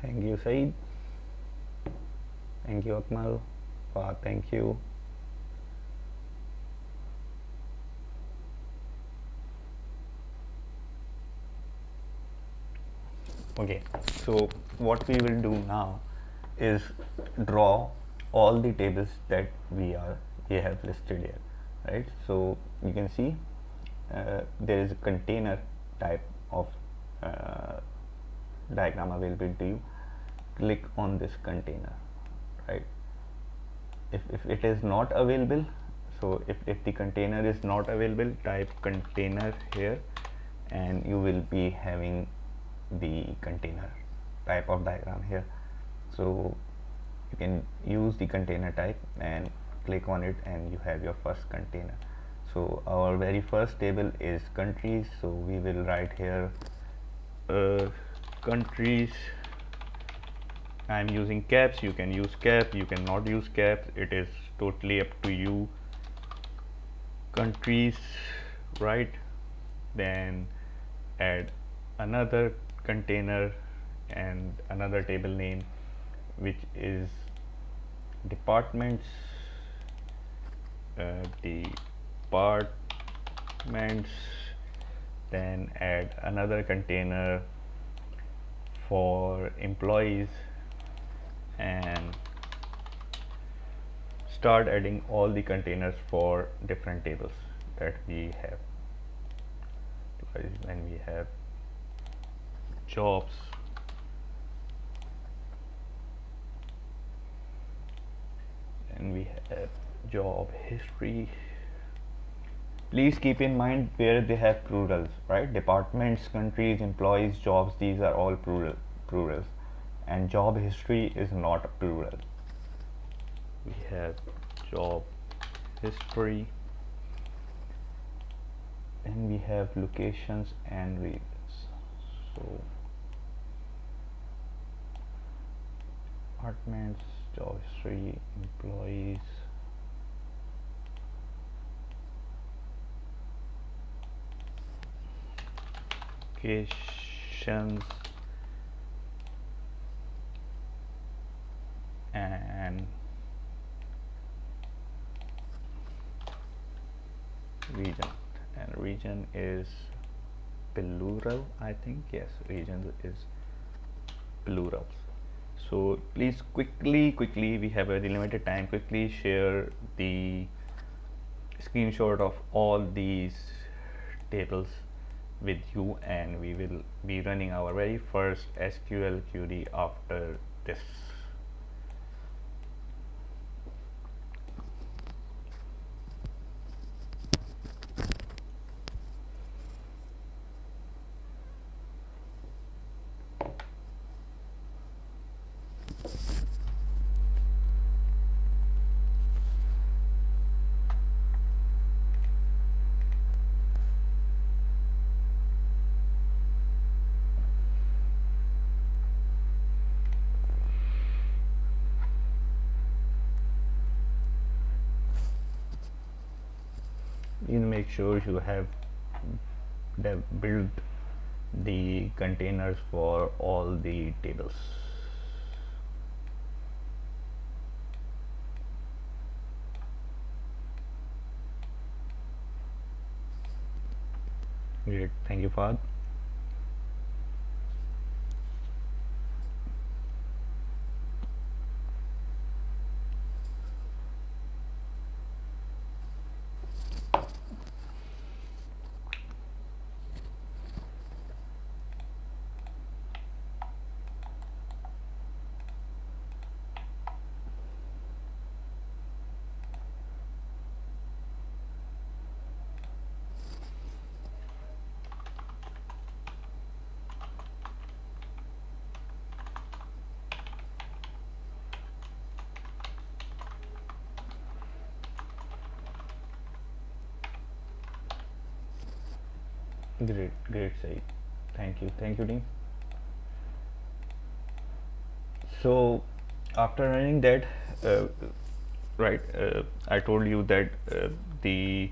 Thank you, Saeed. Thank you, Akmal. Thank you. Okay, so what we will do now is draw all the tables that we have listed here, right? So you can see there is a container type of uh, diagram available to you. Click on this container, right? If it is not available, so if the container is not available, type container here and you will be having the container type of diagram here. So you can use the container type and click on it and you have your first container. So our very first table is countries, so we will write here countries. I'm using caps, you can use cap, you cannot use caps, it is totally up to you. Countries, right? Then add another container and another table name which is departments, departments. Then add another container for employees and start adding all the containers for different tables that we have. When we have jobs, and we have job history. Please keep in mind where they have plurals, right? Departments, countries, employees, jobs, these are all plurals, and job history is not a plural. We have job history, and we have locations and regions. So departments, job history, employees, locations, and region. And region is plural, I think. Yes, region is plural. So please quickly, we have a very limited time, quickly share the screenshot of all these tables with you, and we will be running our very first SQL query after this. You make sure you have built the containers for all the tables. Great, thank you, Fahad. Great, Saeed. Thank you, team. So after running that, uh, right, I told you that the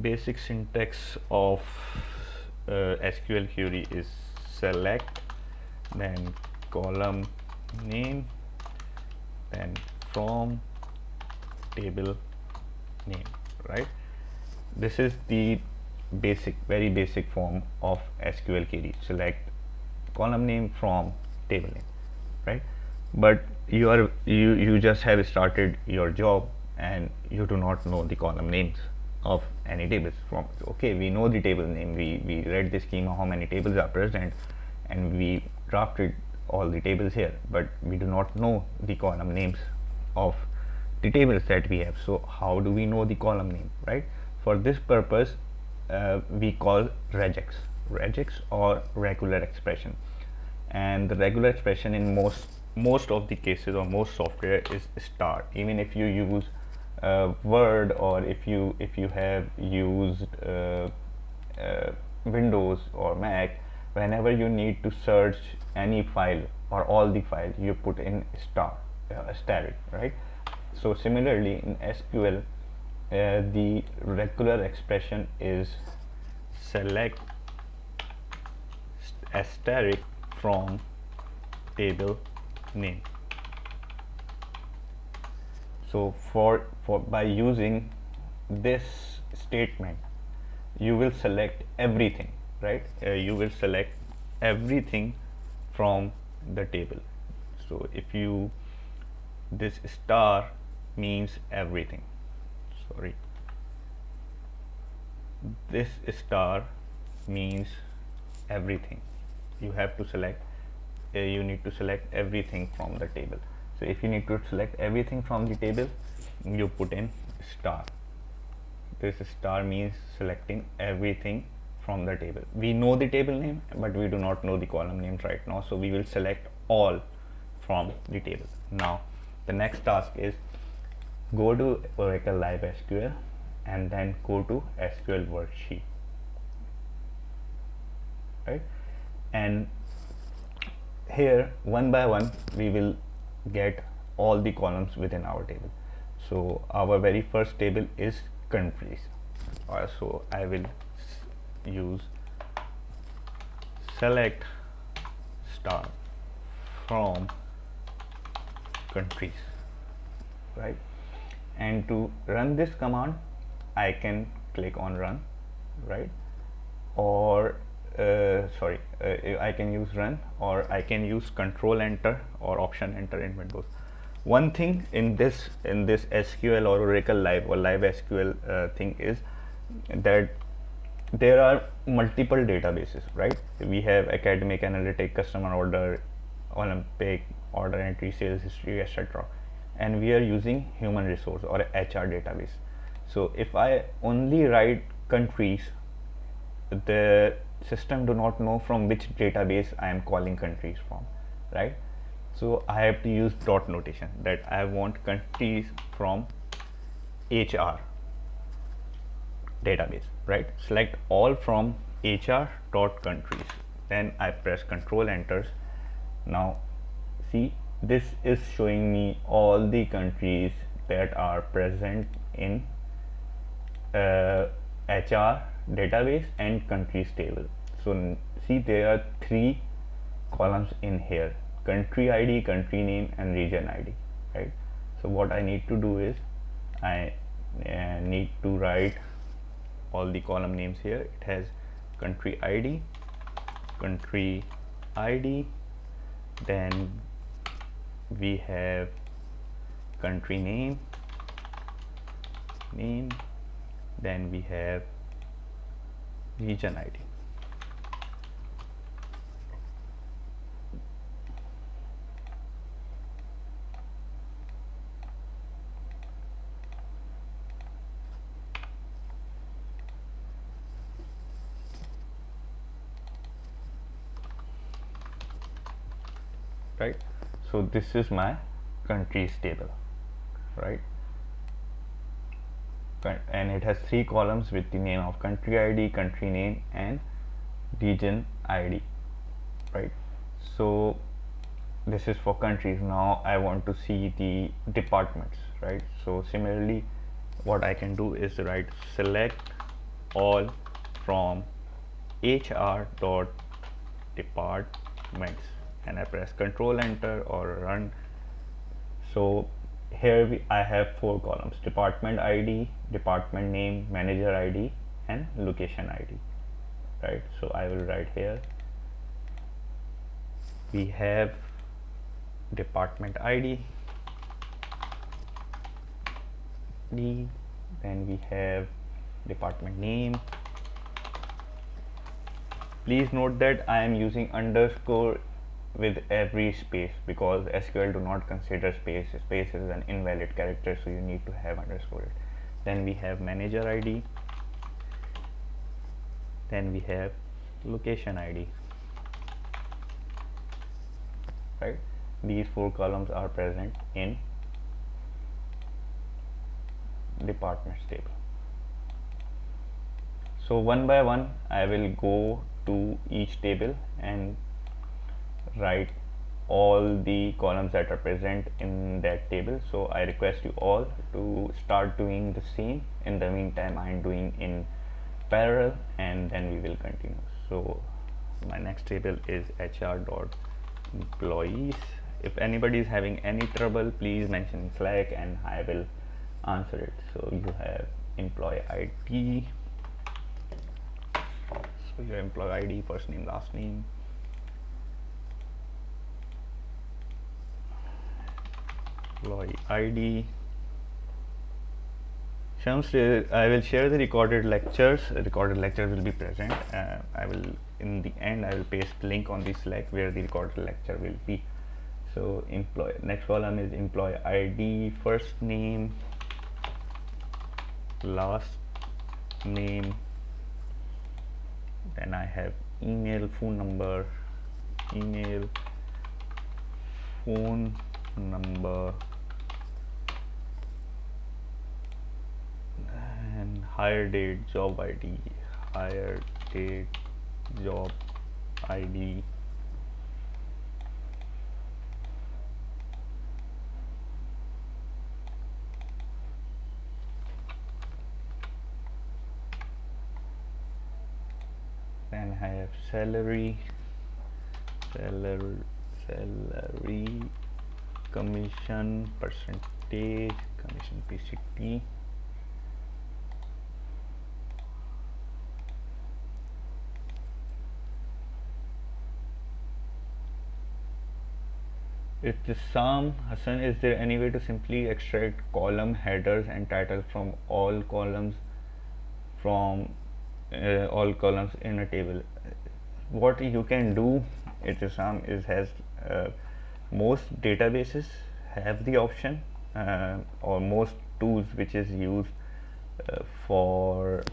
basic syntax of SQL query is select, then column name, then from table name, right? This is the very basic form of SQL query. Select column name from table name, right? But you just have started your job and you do not know the column names of any tables. From okay, we know the table name, we read the schema how many tables are present, and we drafted all the tables here, but we do not know the column names of the tables that we have. So how do we know the column name, right? For this purpose, we call regex or regular expression. And the regular expression in most of the cases or most software is star. Even if you use Word, or if you have used Windows or Mac, whenever you need to search any file or all the files, you put in star, asterisk, right? So similarly in SQL, the regular expression is select asterisk from table name. So for by using this statement, you will select everything, right? You will select everything from the table. So if you, this star means everything, sorry, this star means everything. You have to select, you need to select everything from the table. So if you need to select everything from the table, you put in star. This star means selecting everything from the table. We know the table name, but we do not know the column names right now, so we will select all from the table. Now the next task is go to Oracle Live SQL and then go to Sql Worksheet, right? And here one by one we will get all the columns within our table. So our very first table is countries. So I will use select star from countries, right? And to run this command, I can click on run, right? Or I can use run, or I can use control enter or option enter in Windows. One thing in this SQL or Oracle Live or Live SQL thing is that there are multiple databases, right? We have academic, analytic, customer order, Olympic, order entry, sales history, etc. And we are using human resource or HR database. So if I only write countries, the system do not know from which database I am calling countries from, right? So I have to use dot notation that I want countries from HR database, right? Select all from HR dot countries. Then I press Control Enters. Now see, this is showing me all the countries that are present in HR database and countries table. So see, there are 3 columns in here: country ID, country name, and region ID, right? So what I need to do is I need to write all the column names here. It has country ID, then we have country name, then we have region ID. Right, so this is my countries table, right? And it has 3 columns with the name of country ID, country name, and region ID, right? So this is for countries. Now I want to see the departments, right? So similarly, what I can do is write select all from HR dot departments, and I press Control Enter or run. So here I have 4 columns: department ID, department name, manager ID, and location ID, right? So I will write here we have department ID, then we have department name. Please note that I am using underscore with every space because SQL do not consider space. Space is an invalid character, so you need to have underscore it. Then we have manager ID, then we have location ID, right? These 4 columns are present in departments table. So one by one I will go to each table and write all the columns that are present in that table. So I request you all to start doing the same. In the meantime, I am doing in parallel, and then we will continue. So my next table is hr.employees. If anybody is having any trouble, please mention in Slack and I will answer it. So you have employee ID, so your employee ID, first name, last name, employee ID. Shams, I will share the recorded lectures. Recorded lectures will be present. I will, in the end, I will paste link on the Slack where the recorded lecture will be. So employee, next column is employee ID, first name, last name, then I have email, phone number, and hire date, job ID, job ID, then I have salary, commission, percentage, commission PCT, Sam Hassan, is there any way to simply extract column headers and titles from all columns in a table? What you can do, Sam, is has most databases have the option, or most tools which is used for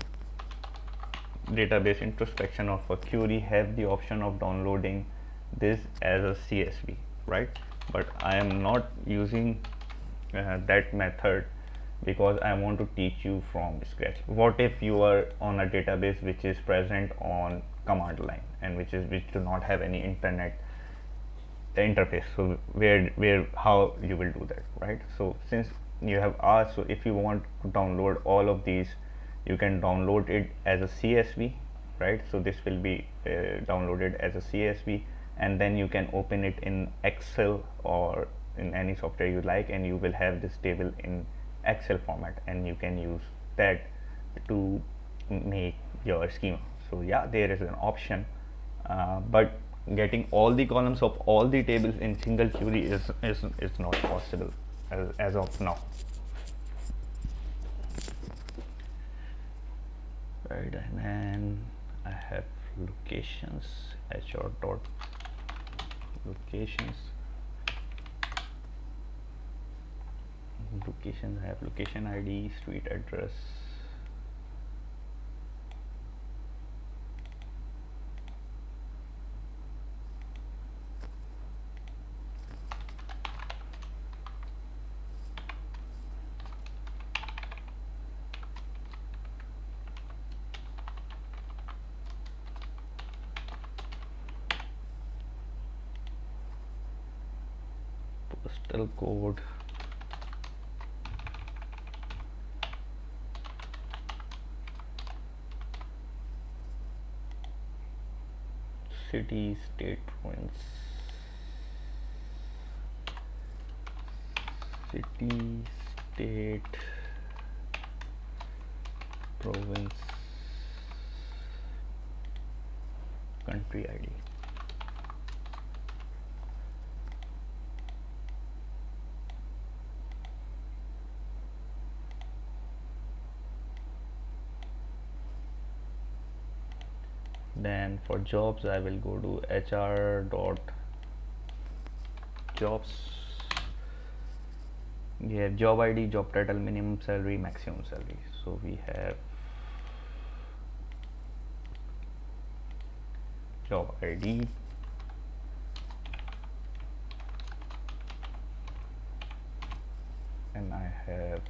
database introspection or for query have the option of downloading this as a CSV, right? But I am not using that method because I want to teach you from scratch. What if you are on a database which is present on command line and which do not have any internet interface? So where how you will do that, right? So since you have asked, so if you want to download all of these, you can download it as a CSV, right? So this will be downloaded as a CSV, and then you can open it in Excel or in any software you like, and you will have this table in Excel format, and you can use that to make your schema. So yeah, there is an option, but getting all the columns of all the tables in single query is not possible as of now. Right, and then I have locations, hr dot locations. Locations, I have location ID, street address, postal code, city, state, province, city, state, province, country ID. Then for jobs, I will go to hr dot jobs. We have job ID, job title, minimum salary, maximum salary. So we have job ID, and I have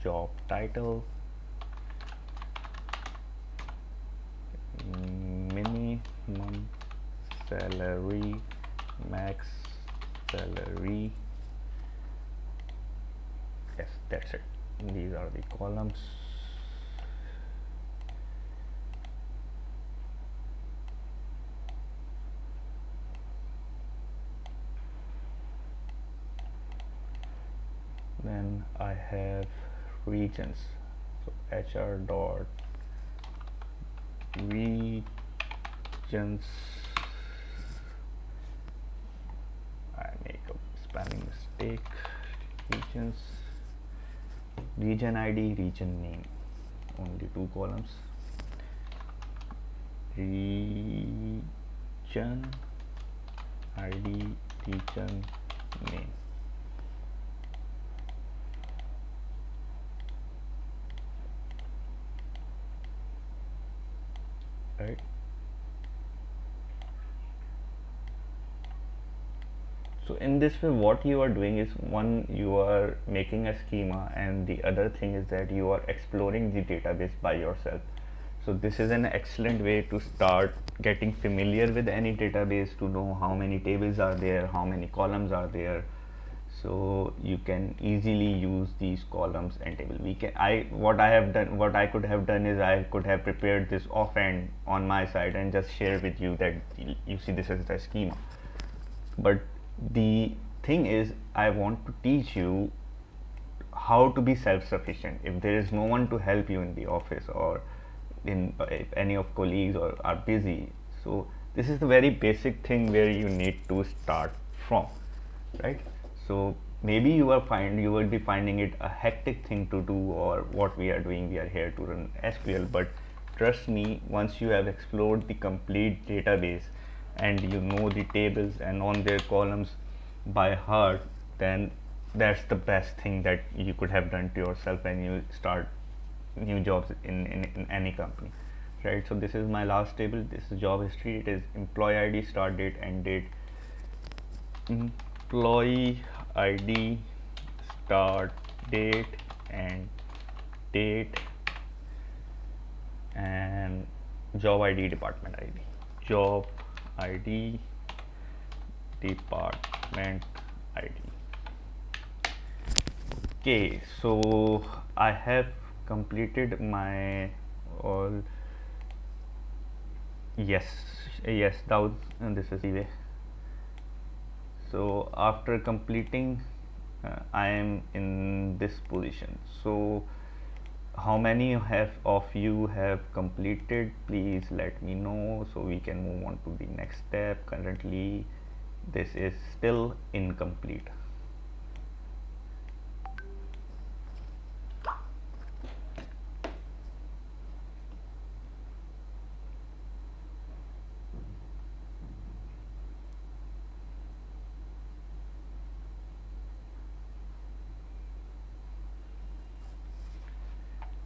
job title, minimum salary, max salary. Yes, that's it. These are the columns. Then I have regions. So hr dot regions. I make a spelling mistake. Regions, region ID, region name. Only two columns. Region ID, region name. Right. So in this way, what you are doing is, one, you are making a schema, and the other thing is that you are exploring the database by yourself. So this is an excellent way to start getting familiar with any database, to know how many tables are there, how many columns are there. So you can easily use these columns and table. What I could have done is, I could have prepared this offhand on my side and just share with you that you see this is the schema. But the thing is, I want to teach you how to be self-sufficient if there is no one to help you in the office, or if any of colleagues are busy. So this is the very basic thing where you need to start from. right? So maybe you will be finding it a hectic thing to do, or what we are doing, we are here to run SQL. But trust me, once you have explored the complete database and you know the tables and on their columns by heart, then that's the best thing that you could have done to yourself when you start new jobs in any company, right? So this is my last table. This is job history. It is employee ID, start date, end date. Employee ID, start date, and date, and job ID, department ID. Job ID, department ID. Okay, so I have completed my all. Yes, yes, that was, and this is the way. So after completing, I am in this position. So how many have of you have completed? Please let me know so we can move on to the next step. Currently this is still incomplete.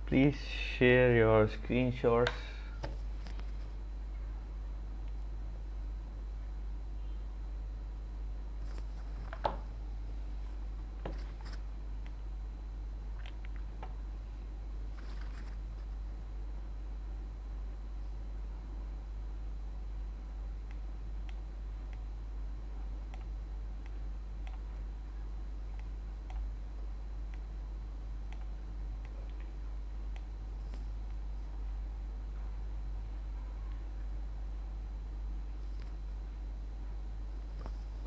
Please share your screenshots.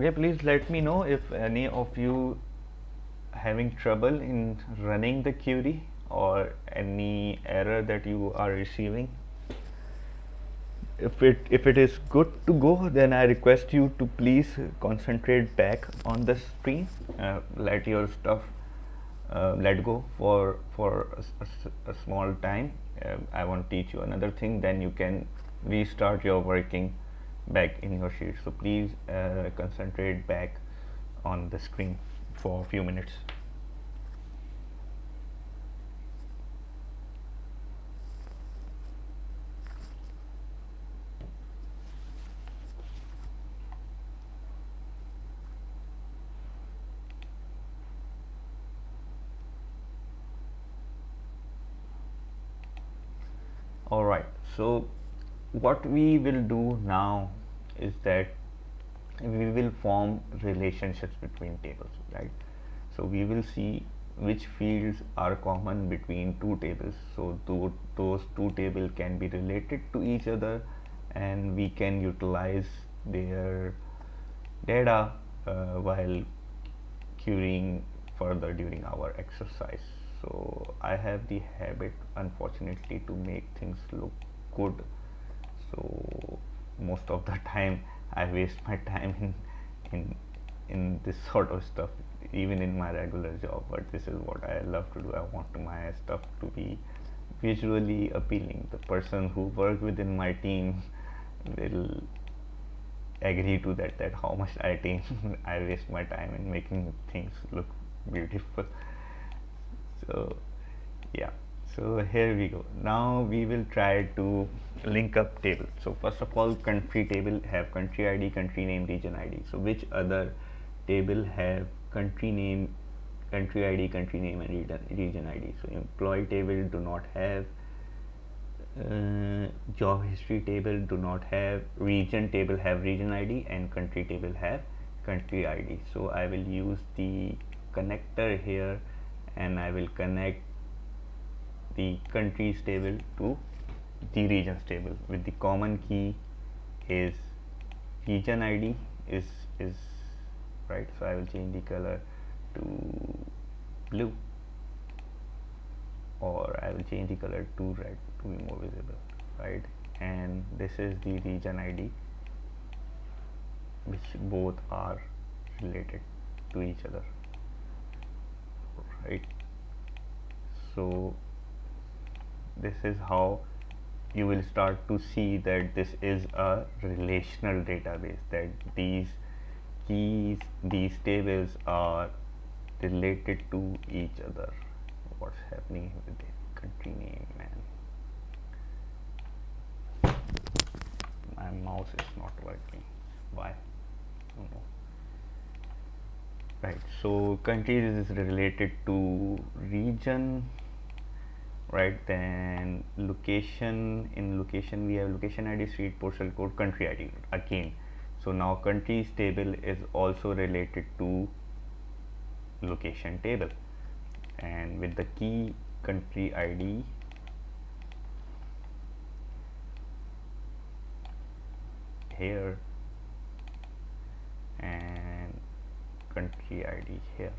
Okay, please let me know if any of you having trouble in running the query or any error that you are receiving. If it is good to go, then I request you to please concentrate back on the screen. Let your stuff let go for a small time. I want to teach you another thing, then you can restart your working back in your sheet. So please concentrate back on the screen for a few minutes. All right, so what we will do now is that we will form relationships between tables, right? So we will see which fields are common between two tables, so those two tables can be related to each other, and we can utilize their data while querying further during our exercise. So I have the habit, unfortunately, to make things look good. So most of the time I waste my time in in this sort of stuff, even in my regular job. But this is what I love to do. I want my stuff to be visually appealing. The person who work within my team will agree to that how much I think I waste my time in making things look beautiful. So yeah, so here we go. Now we will try to link up table. So first of all, country table have country ID, country name, region ID. So which other table have country name, country ID, country name, and region ID? So employee table do not have, job history table do not have, region table have region ID, and country table have country ID. So I will use the connector here, and I will connect the countries table to the regions table with the common key is region ID is right. So I will change the color to blue, or I will change the color to red to be more visible, right? And this is the region ID, which both are related. to each other, right? So this is how you will start to see that this is a relational database, that these keys, these tables are related to each other. What's happening with the country name, man? My mouse is not working. Why? I don't know. Right, so countries is related to region, right? Then location, in location we have location ID, street, postal code, country ID again. So now countries table is also related to location table, and with the key country ID here and country ID here.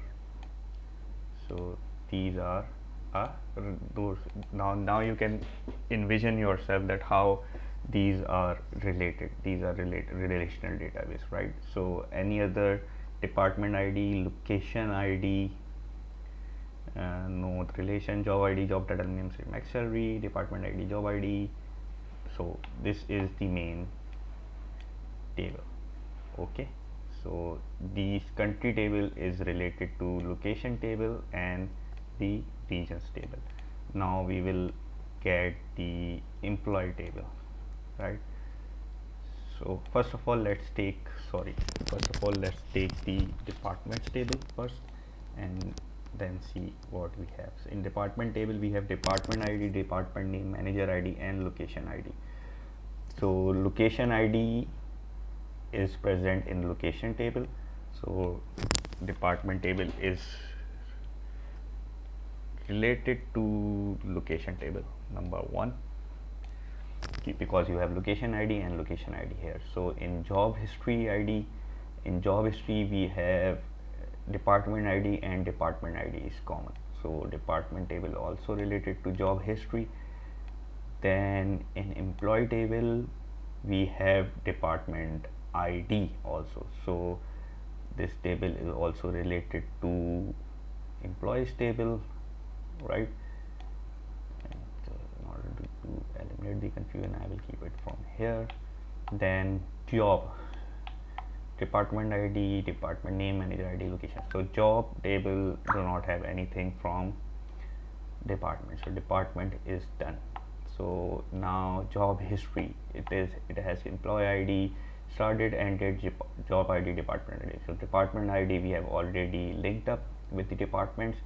So these are those. Now you can envision yourself that how these are related. These are relational database, right? So any other department ID, location ID, no relation, job ID, job title, name, max salary, department ID, job ID. So this is the main table. Okay, so the country table is related to location table and the regions table. Now we will get the employee table, right? So first of all let's take the departments table first and then see what we have. So in department table we have department ID, department name, manager ID and location ID. So location ID is present in location table, so department table is related to location table number 1 because you have location ID and location ID here. So in job history ID, in job history we have department ID and department ID is common, so department table also related to job history. Then in employee table we have department ID also, so this table is also related to employees table, right? And in order to eliminate the confusion I will keep it from here. Then job, department ID, department name, manager ID, location. So job table do not have anything from department, so department is done. So now job history, it has employee ID, started, ended, job ID, department ID. So department ID we have already linked up with the departments.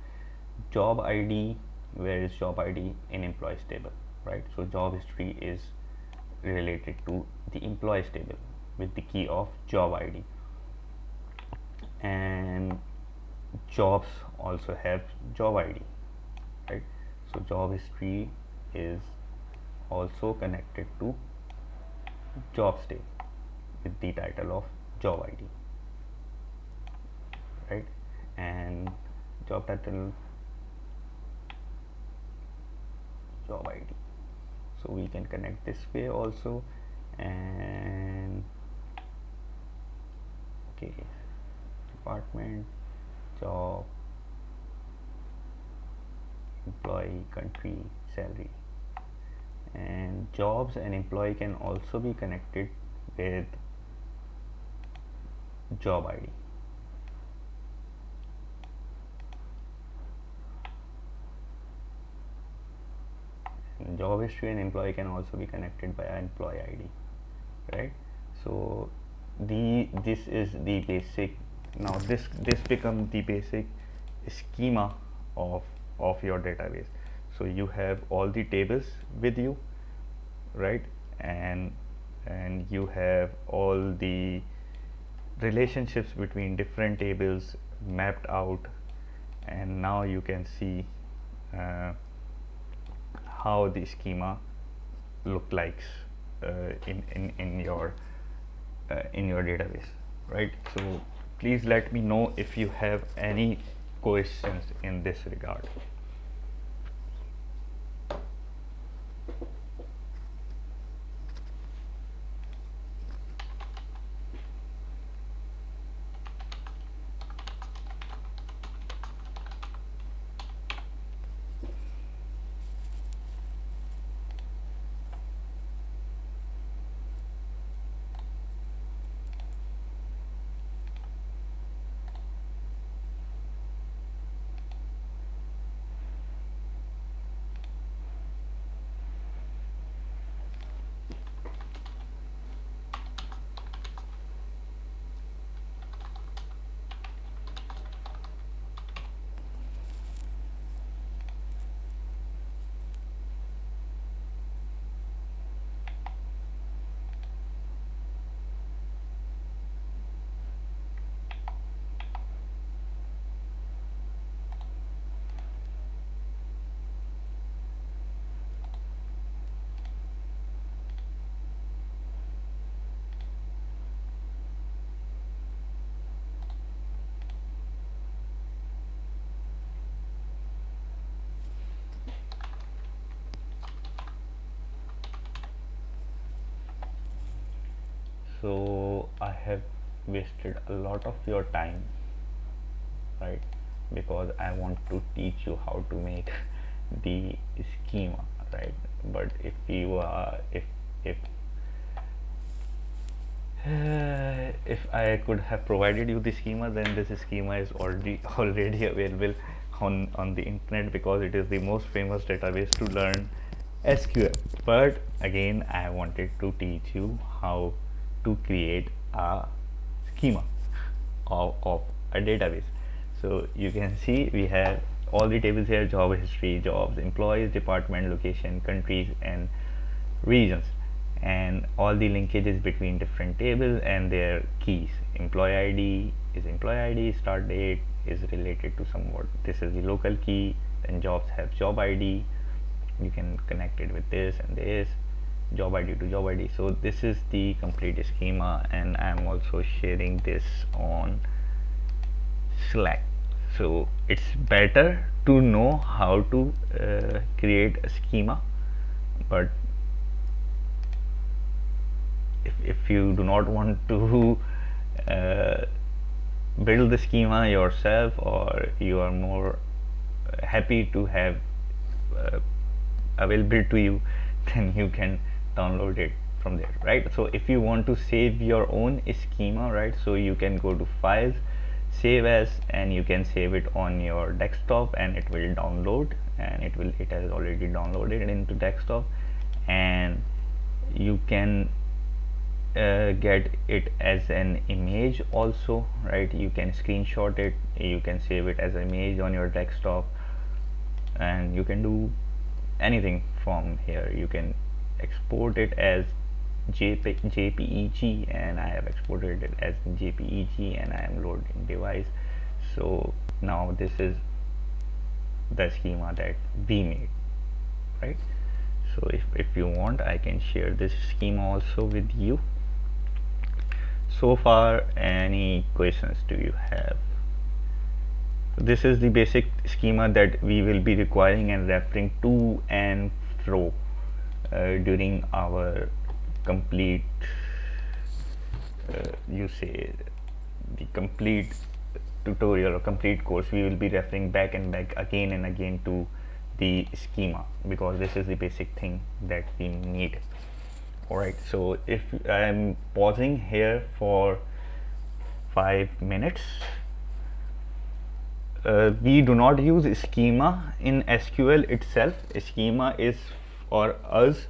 Job ID, where is job ID? In employees table, right? So job history is related to the employees table with the key of job ID, and jobs also have job ID, right? So job history is also connected to jobs table with the title of job ID, right? And job title, job ID. So we can connect this way also. And okay, department, job, employee, country, salary. And jobs and employee can also be connected with job ID. And job history and employee can also be connected by employee ID, right? So this is the basic. Now this becomes the basic schema of your database. So you have all the tables with you, right? And you have all the relationships between different tables mapped out, and now you can see how the schema look likes in your database, right? So please let me know if you have any questions in this regard. So I have wasted a lot of your time, right? Because I want to teach you how to make the schema, right? But if you are if I could have provided you the schema, then this schema is already available on the internet, because it is the most famous database to learn SQL. But again, I wanted to teach you how to create a schema of a database. So you can see we have all the tables here: job history, jobs, employees, department, location, countries, and regions, and all the linkages between different tables and their keys. Employee ID is employee ID, start date is related to somewhat, this is the local key, then jobs have job ID, you can connect it with this and this, job ID to job ID. So this is the complete schema, and I'm also sharing this on Slack. So it's better to know how to create a schema, but if you do not want to build the schema yourself, or you are more happy to have available to you, then you can download it from there, right? So if you want to save your own schema, right, so you can go to files, save as, and you can save it on your desktop, and it will download, and it has already downloaded into desktop, and you can get it as an image also, right? You can screenshot it, you can save it as an image on your desktop, and you can do anything from here. You can export it as JPEG, and I have exported it as JPEG, and I am loading device. So now this is the schema that we made, right? So if you want, I can share this schema also with you. So far, any questions do you have? This is the basic schema that we will be requiring and referring to and fro during our complete you say the complete tutorial or complete course. We will be referring back and back again and again to the schema, because this is the basic thing that we need. Alright, so if I am pausing here for 5 minutes, we do not use schema in SQL itself. Schema is for us.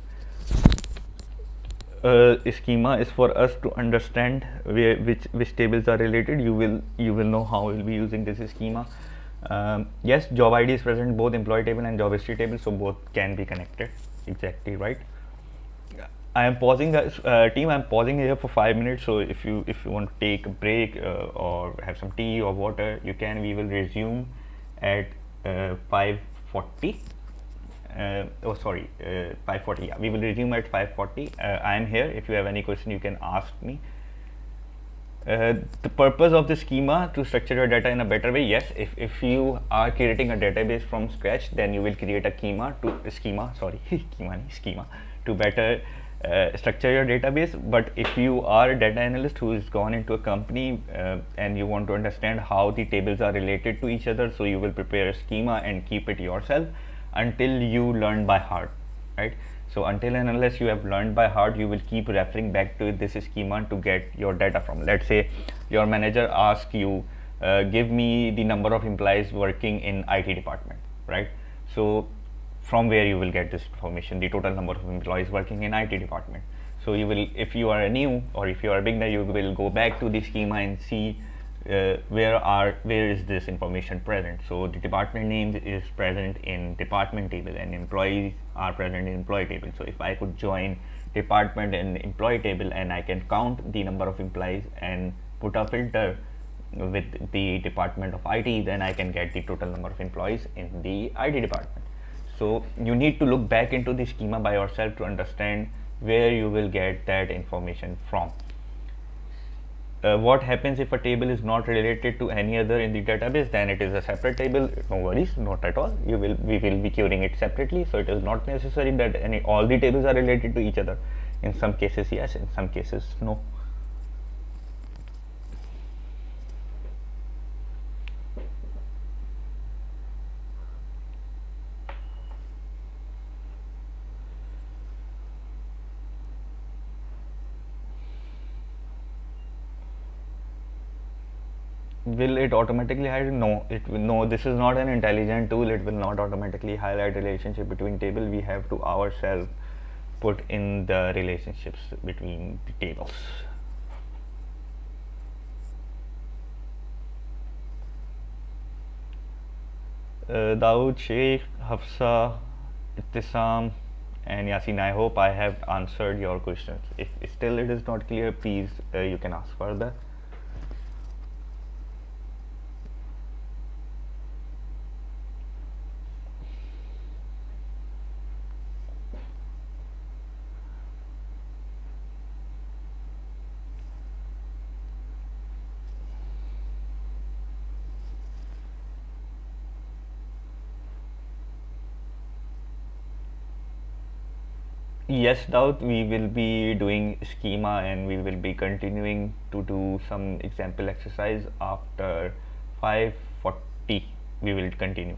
Schema is for us to understand which tables are related. You will know how we'll be using this schema. Yes, job ID is present both employee table and job history table, so both can be connected. Exactly right. I am pausing the team. I'm pausing here for 5 minutes. So if you want to take a break or have some tea or water, you can. We will resume at 5:40. Oh sorry, 5:40. Yeah, we will resume at 5:40. I am here. If you have any question, you can ask me. The purpose of the schema to structure your data in a better way. Yes, if you are creating a database from scratch, then you will create a schema to better structure your database. But if you are a data analyst who is gone into a company and you want to understand how the tables are related to each other, so you will prepare a schema and keep it yourself until you learn by heart, right? So until and unless you have learned by heart, you will keep referring back to this schema to get your data from. Let's say your manager asks you, give me the number of employees working in IT department, right? So from where you will get this information, the total number of employees working in IT department. So you will, if you are new or if you are a beginner, you will go back to the schema and see where is this information present. So the department name is present in department table, and employees are present in employee table. So if I could join department and employee table, and I can count the number of employees and put a filter with the department of IT, then I can get the total number of employees in the IT department. So you need to look back into the schema by yourself to understand where you will get that information from. What happens if a table is not related to any other in the database? Then it is a separate table. No worries, not at all. We will be querying it separately. So it is not necessary that all the tables are related to each other. In some cases yes, in some cases no. Will it automatically hide? No, it will, no, this is not an intelligent tool. It will not automatically highlight relationship between table. We have to ourselves put in the relationships between the tables. Dawood, Sheikh, Hafsa, Ittisam, and Yasin, I hope I have answered your questions. If still it is not clear, please you can ask further. Yes, Daud, we will be doing schema and we will be continuing to do some example exercise after 5:40. We will continue.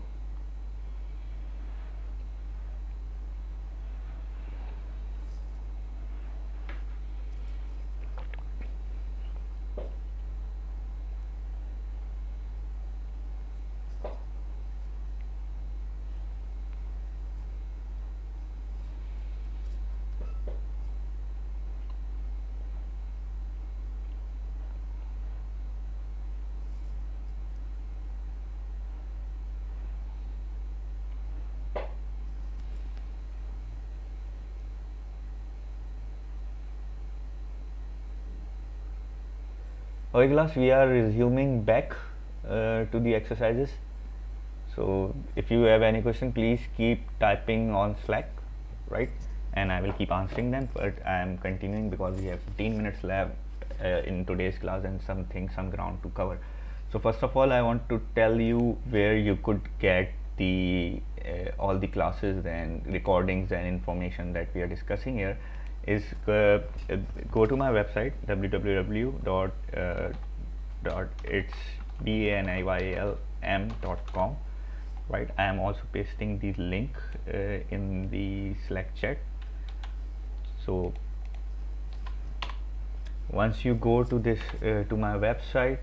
Okay, class, we are resuming back to the exercises. So if you have any question, please keep typing on Slack, right? And I will keep answering them. But I am continuing because we have 15 minutes left in today's class and some ground to cover. So first of all, I want to tell you where you could get the all the classes and recordings and information that we are discussing here. Is go to my website www.itsbaniyalm.com. Right, I am also pasting the link in the Slack chat. So once you go to this to my website,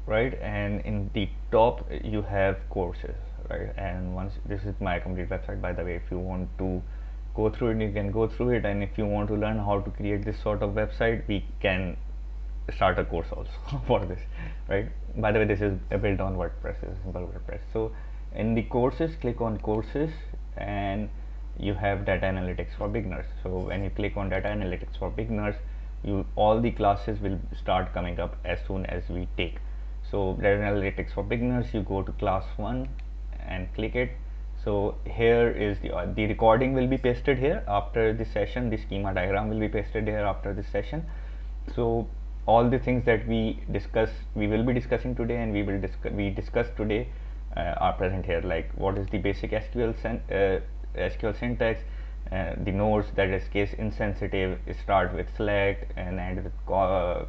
right, and in the top you have courses, right, and once this is my complete website, by the way. If you want to go through it, you can go through it, and if you want to learn how to create this sort of website, we can start a course also for this, right? By the way, this is built on WordPress, it's simple WordPress. So in the courses, click on courses, and you have data analytics for beginners. So when you click on data analytics for beginners, you all the classes will start coming up as soon as we take. So data analytics for beginners, you go to class 1 and click it. So here is the recording will be pasted here after this session. The schema diagram will be pasted here after this session. So all the things that we will be discussing today, and we discussed today are present here. Like what is the basic SQL syntax, the nodes, that is case insensitive, start with select and end with a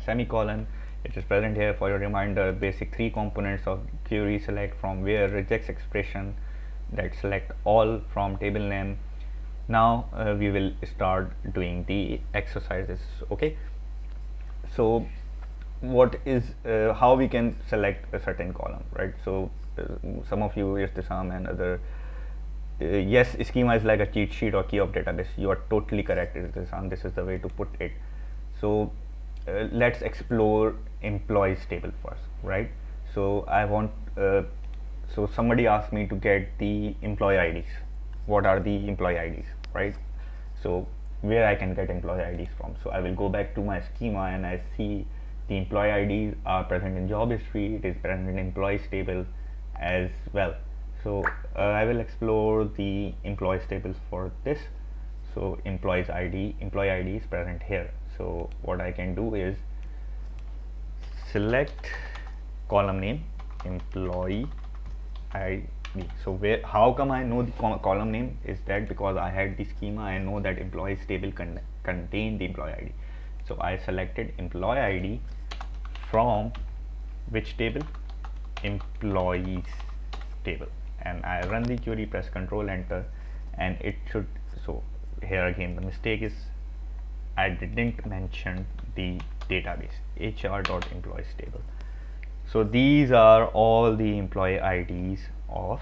semicolon. It is present here for your reminder. Basic 3 components of query: select from where, rejects expression, that select all from table name. Now we will start doing the exercises. Okay, so what is how we can select a certain column, right? So some of you, Istisam and other, yes, schema is like a cheat sheet or key of database. You are totally correct, Istisam. This is the way to put it. So let's explore employees table first, right? So I want so somebody asked me to get the employee IDs. What are the employee IDs, right? So where I can get employee IDs from. So I will go back to my schema, and I see the employee IDs are present in job history. It is present in employees table as well. So I will explore the employees tables for this. So employee ID is present here. So what I can do is select column name employee ID. So how come I know the column name? Is that because I had the schema, I know that employees table contain the employee ID. So I selected employee ID from which table? Employees table, and I run the query, press Control Enter, and it should. So here again the mistake is I didn't mention the database, hr.employees table. So these are all the employee IDs of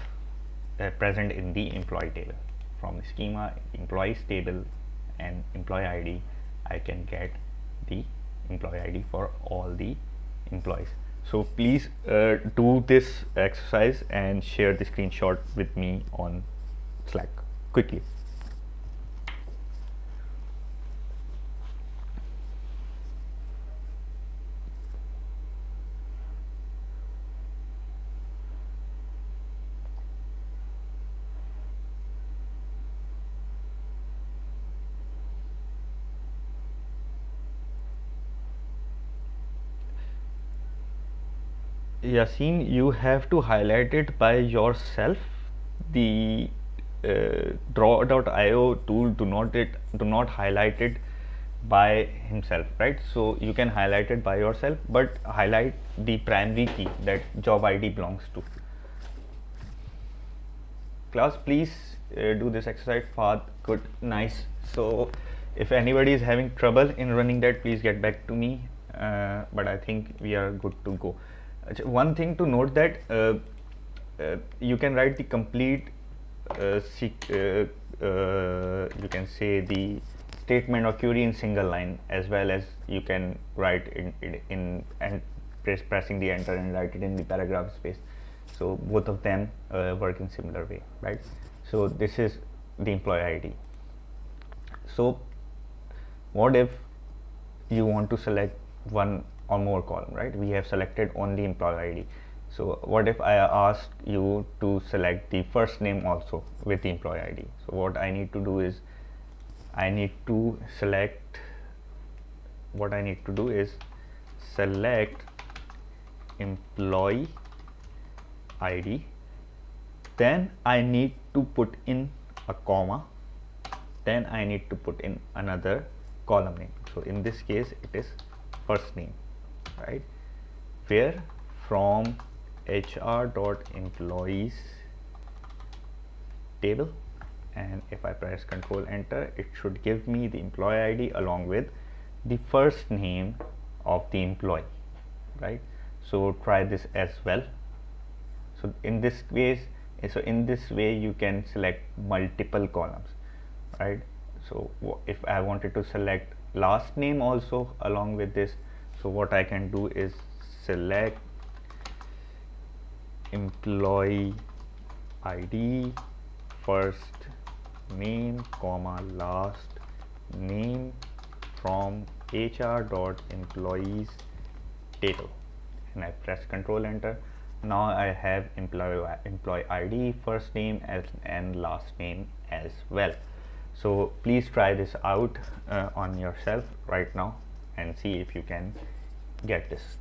present in the employee table. From the schema, employees table and employee ID, I can get the employee ID for all the employees. So please do this exercise and share the screenshot with me on Slack quickly. Yasin, you have to highlight it by yourself. The draw.io tool do not highlight it by himself, right? So you can highlight it by yourself, but highlight the primary key that job ID belongs to. Class, please do this exercise. Fad, good, nice. So if anybody is having trouble in running that, please get back to me. But I think we are good to go. One thing to note that you can write the complete you can say the statement or query in single line, as well as you can write in and pressing the enter and write it in the paragraph space. So both of them work in similar way, right? So this is the employee ID. So what if you want to select one or more column, right? We have selected only employee ID. So what if I ask you to select the first name also with the employee ID? So what I need to do is I need to select employee ID, then I need to put in a comma, then I need to put in another column name. So in this case it is first name, right? Where from hr.employees table, and if I press Control Enter, it should give me the employee ID along with the first name of the employee, right? So try this as well. So in this way you can select multiple columns, right? So if I wanted to select last name also along with this, so what I can do is select employee ID first name comma last name from hr.employees table, and I press Control Enter. Now I have employee ID first name and last name as well. So please try this out on yourself right now and see if you can get this.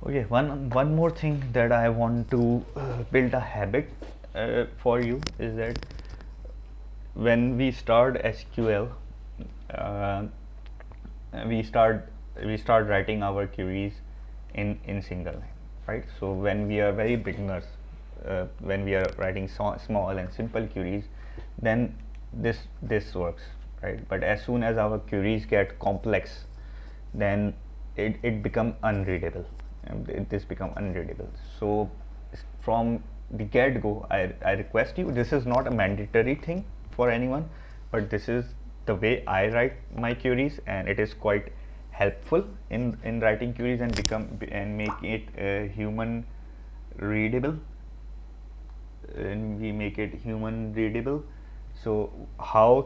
Okay, one more thing that I want to build a habit for you is that when we start SQL, uh, we start writing our queries in single line, right? So when we are very beginners, when we are writing small and simple queries, then this works, right? But as soon as our queries get complex, then it become unreadable, and this become unreadable. So from the get-go, I request you, this is not a mandatory thing for anyone, but this is the way I write my queries, and it is quite helpful in writing queries and make it human readable, and we make it human readable. So how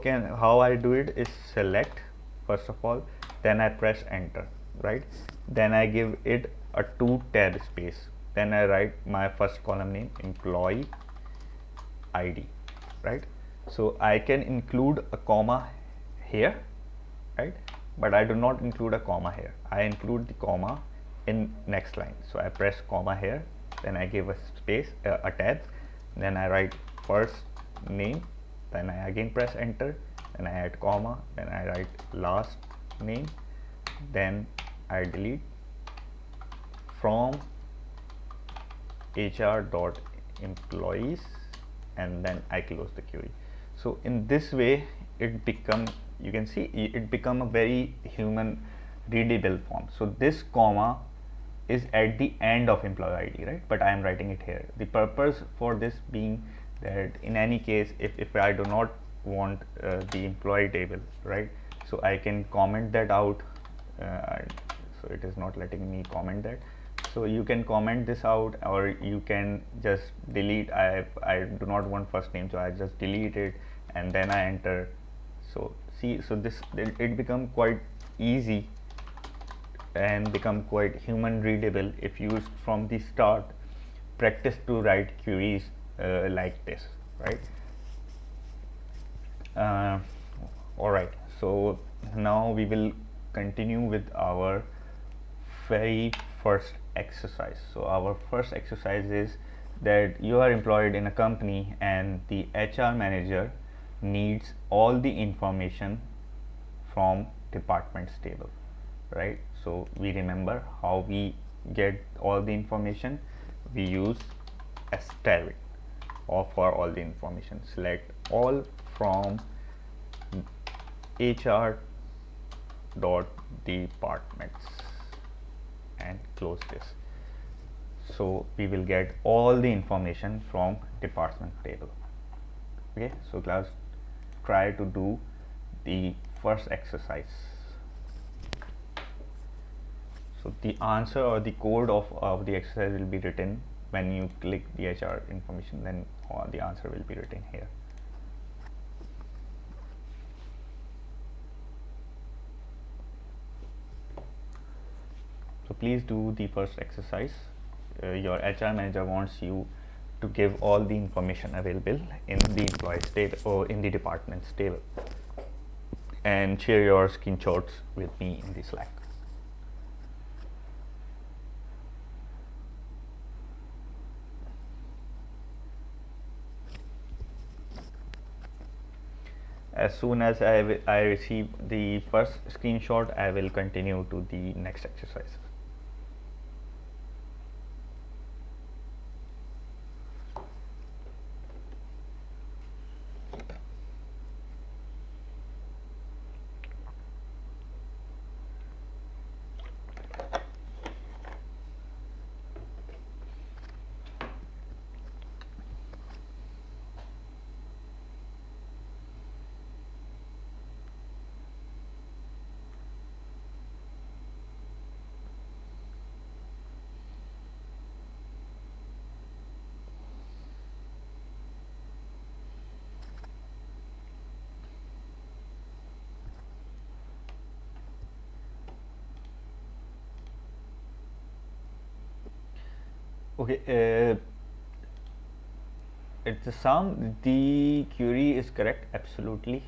I do it is select first of all, then I press enter, right? Then I give it a 2 tab space, then I write my first column name employee ID, right? So I can include a comma here, right? But I do not include a comma here. I include the comma in next line. So I press comma here, then I give a space, a tab, then I write first name, then I again press enter, then I add comma, then I write last name, then I delete from hr.employees, and then I close the query. So in this way it become, you can see it become a very human readable form. So this comma is at the end of employee ID, right? But I am writing it here. The purpose for this being that in any case, if I do not want the employee table, right? So I can comment that out. So it is not letting me comment that. So you can comment this out, or you can just delete. I do not want first name, so I just delete it and then I enter. So see, so this it become quite easy and become quite human readable if used from the start. Practice to write queries like this, right? uh, all right, so now we will continue with our very first exercise. So our first exercise is that you are employed in a company and the HR manager needs all the information from departments table, right? So we remember how we get all the information. We use asterisk or for all the information. Select all from HR dot departments and close this. So we will get all the information from department table. Okay, so class, try to do the first exercise. So the answer or the code of the exercise will be written when you click the HR information, then the answer will be written here. So please do the first exercise. Your HR manager wants you to give all the information available in the employees table or in the departments table, and share your screenshots with me in the Slack. As soon as I receive the first screenshot, I will continue to the next exercise. Okay, it's a sum. The query is correct, absolutely.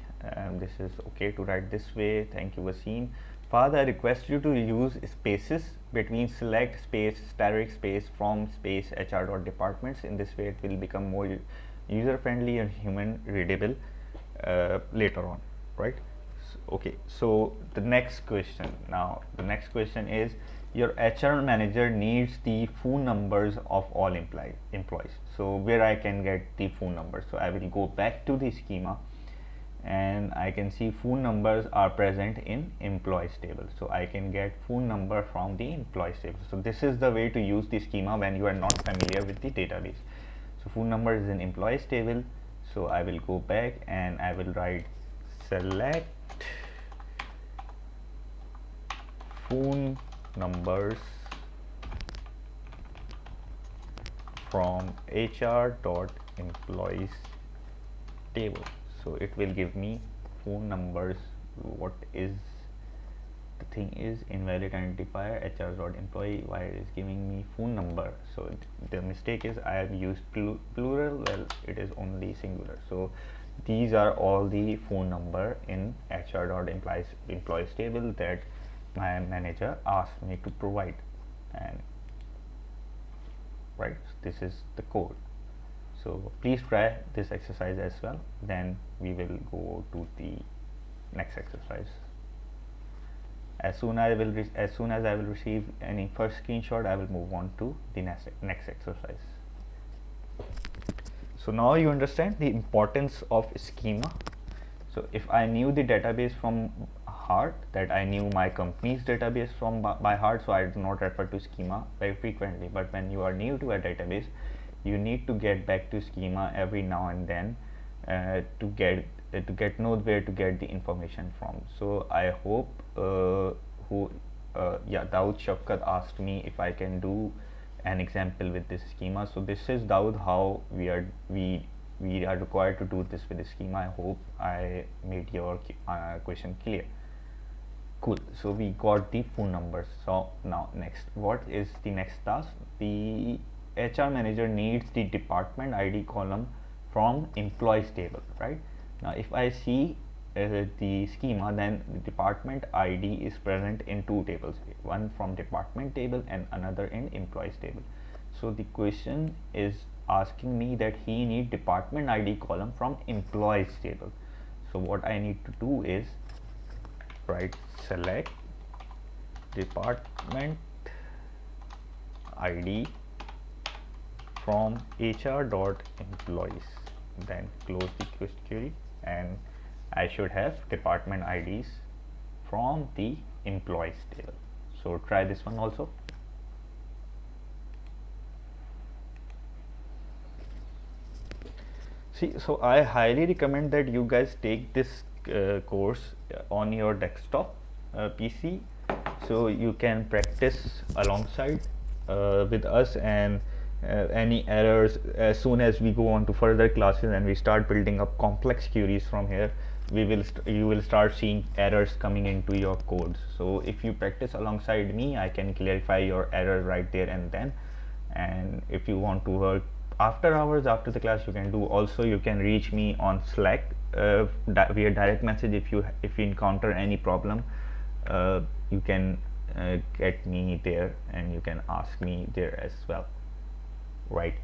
This is okay to write this way. Thank you, Wasim. Father, I request you to use spaces between select space, asterisk space, from space, HR dot departments. In this way, it will become more user friendly and human readable later on, right? Okay, so the next question now, the next question is, your HR manager needs the phone numbers of all employees. So where I can get the phone numbers? So I will go back to the schema and I can see phone numbers are present in employees table. So I can get phone number from the employees table. So this is the way to use the schema when you are not familiar with the database. So phone number is in employees table. So I will go back and I will write select phone numbers from HR.employees table. So it will give me phone numbers. What is the thing is invalid identifier HR.employee, why it is giving me phone number. So the mistake is I have used plural, well it is only singular. So these are all the phone number in HR.employees table that my manager asked me to provide. And right, this is the code. So please try this exercise as well, then we will go to the next exercise. As soon as I will receive any first screenshot, I will move on to the next exercise. So now you understand the importance of schema. So if I knew the database from heart, that I knew my company's database from by heart, so I do not refer to schema very frequently. But when you are new to a database, you need to get back to schema every now and then to get know where to get the information from. So I hope Daud Shafkat asked me if I can do an example with this schema. So this is Daud, how we are required to do this with the schema. I hope I made your question clear. Cool. So we got the phone numbers. So now next, what is the next task? The HR manager needs the department ID column from employees table, right? Now if I see the schema, then the department ID is present in two tables, one from department table and another in employees table. So the question is asking me that he need department ID column from employees table. So what I need to do is write select department ID from HR.employees, then close the query, and I should have department IDs from the employees table. So try this one also. See, so I highly recommend that you guys take this course on your desktop PC, so you can practice alongside with us, and any errors, as soon as we go on to further classes and we start building up complex queries from here, you will start seeing errors coming into your codes. So if you practice alongside me, I can clarify your error right there and then. And if you want to work after hours, after the class, you can do. Also you can reach me on Slack via direct message. If you encounter any problem, you can get me there and you can ask me there as well, right?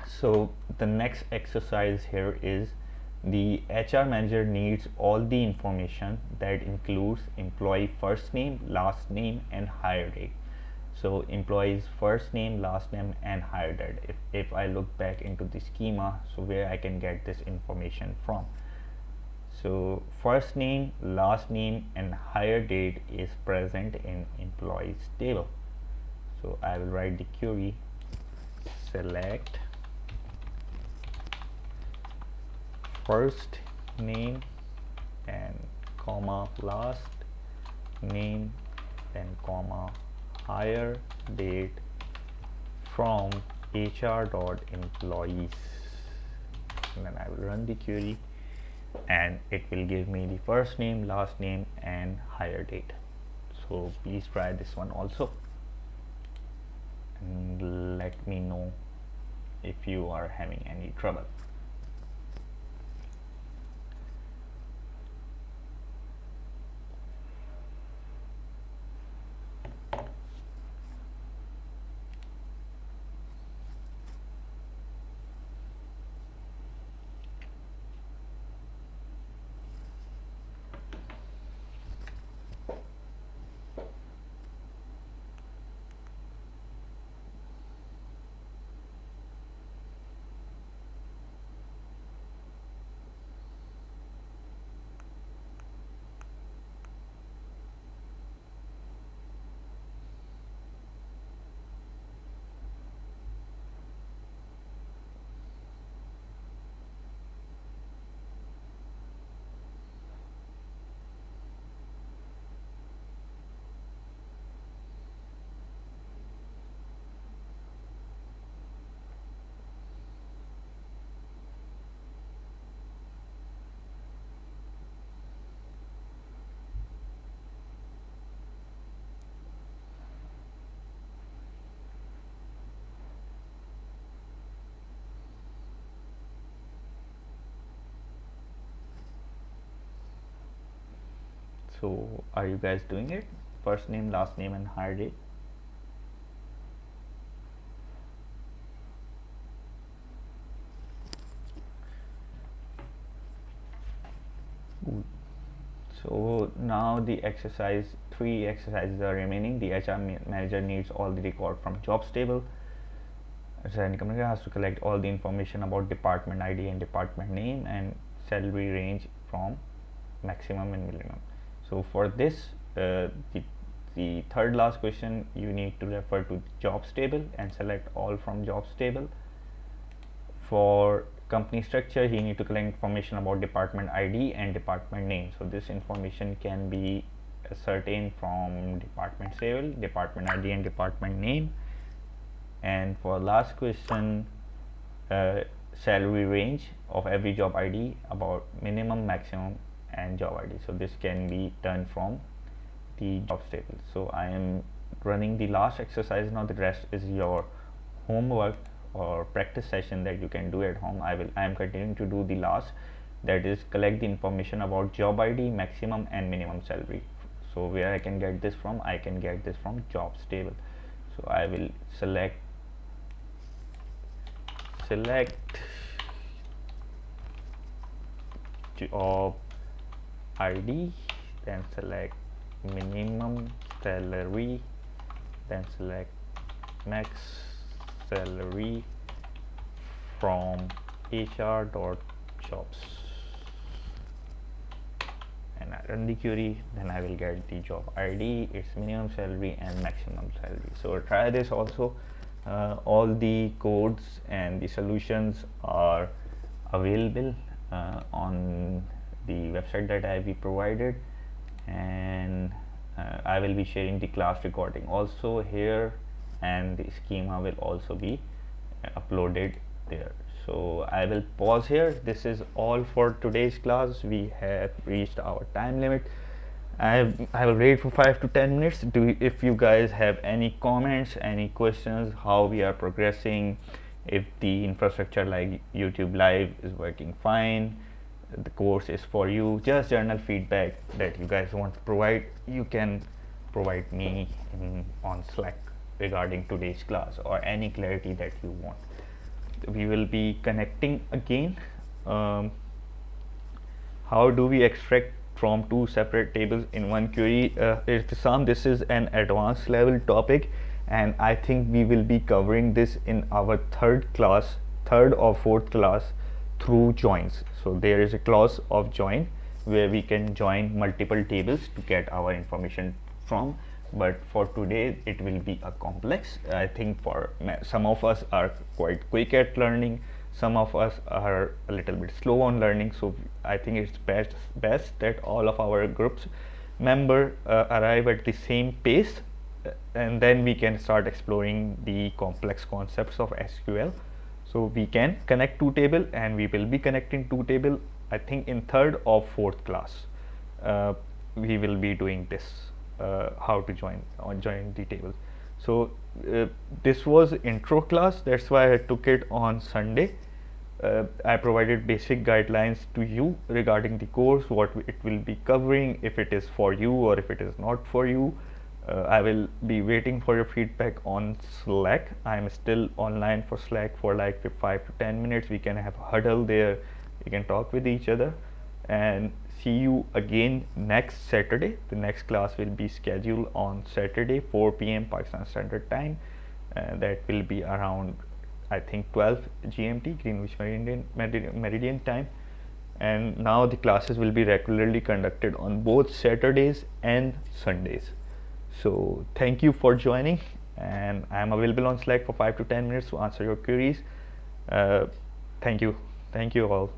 So the next exercise here is the HR manager needs all the information that includes employee first name, last name and hire date. So employee's first name, last name and hire date. If I look back into the schema, so where I can get this information from. So first name, last name and hire date is present in employees table. So I will write the query select first name and comma last name then comma hire date from HR.employees, and then I will run the query and it will give me the first name, last name and hire date. So please try this one also and let me know if you are having any trouble. So are you guys doing it? First name, last name, and hire date. Good. So now the three exercises are remaining. The HR manager needs all the record from jobs table. Send communicator has to collect all the information about department ID and department name and salary range from maximum and minimum. So for this, the third last question, you need to refer to jobs table and select all from jobs table. For company structure, he need to collect information about department ID and department name. So this information can be ascertained from department table, department ID and department name. And for last question, salary range of every job ID about minimum, maximum, and job ID. So this can be done from the jobs table. So I am running the last exercise now. The rest is your homework or practice session that you can do at home. I am continuing to do the last, that is collect the information about job ID, maximum and minimum salary. So where I can get this from? I can get this from jobs table. So I will select job ID, then select minimum salary, then select max salary from hr.jobs, and I run the query. Then I will get the job ID, its minimum salary and maximum salary. So try this also. All the codes and the solutions are available on the website that I have provided, and I will be sharing the class recording also here, and the schema will also be uploaded there. So I will pause here. This is all for today's class. We have reached our time limit. I will wait for 5 to 10 minutes. If you guys have any comments, any questions, how we are progressing, if the infrastructure like YouTube Live is working fine, the course is for you, just general feedback that you guys want to provide, you can provide me on Slack regarding today's class, or any clarity that you want. We will be connecting again. How do we extract from two separate tables in one query? This is an advanced level topic, and I think we will be covering this in our third or fourth class through joins. So there is a clause of join where we can join multiple tables to get our information from, but for today it will be a complex. I think for some of us are quite quick at learning, some of us are a little bit slow on learning. So I think it's best that all of our groups member arrive at the same pace, and then we can start exploring the complex concepts of SQL. So we can connect two table, and we will be connecting two table, I think in third or fourth class. We will be doing this, how to join the table. So this was intro class, that's why I took it on Sunday. I provided basic guidelines to you regarding the course, what it will be covering, if it is for you or if it is not for you. I will be waiting for your feedback on Slack. I am still online for Slack for like 5 to 10 minutes. We can have a huddle there, we can talk with each other, and see you again next Saturday. The next class will be scheduled on Saturday 4 p.m. Pakistan Standard Time. That will be around, I think, 12 GMT, Greenwich Meridian time. And now the classes will be regularly conducted on both Saturdays and Sundays. So thank you for joining, and I am available on Slack for 5 to 10 minutes to answer your queries. Thank you all.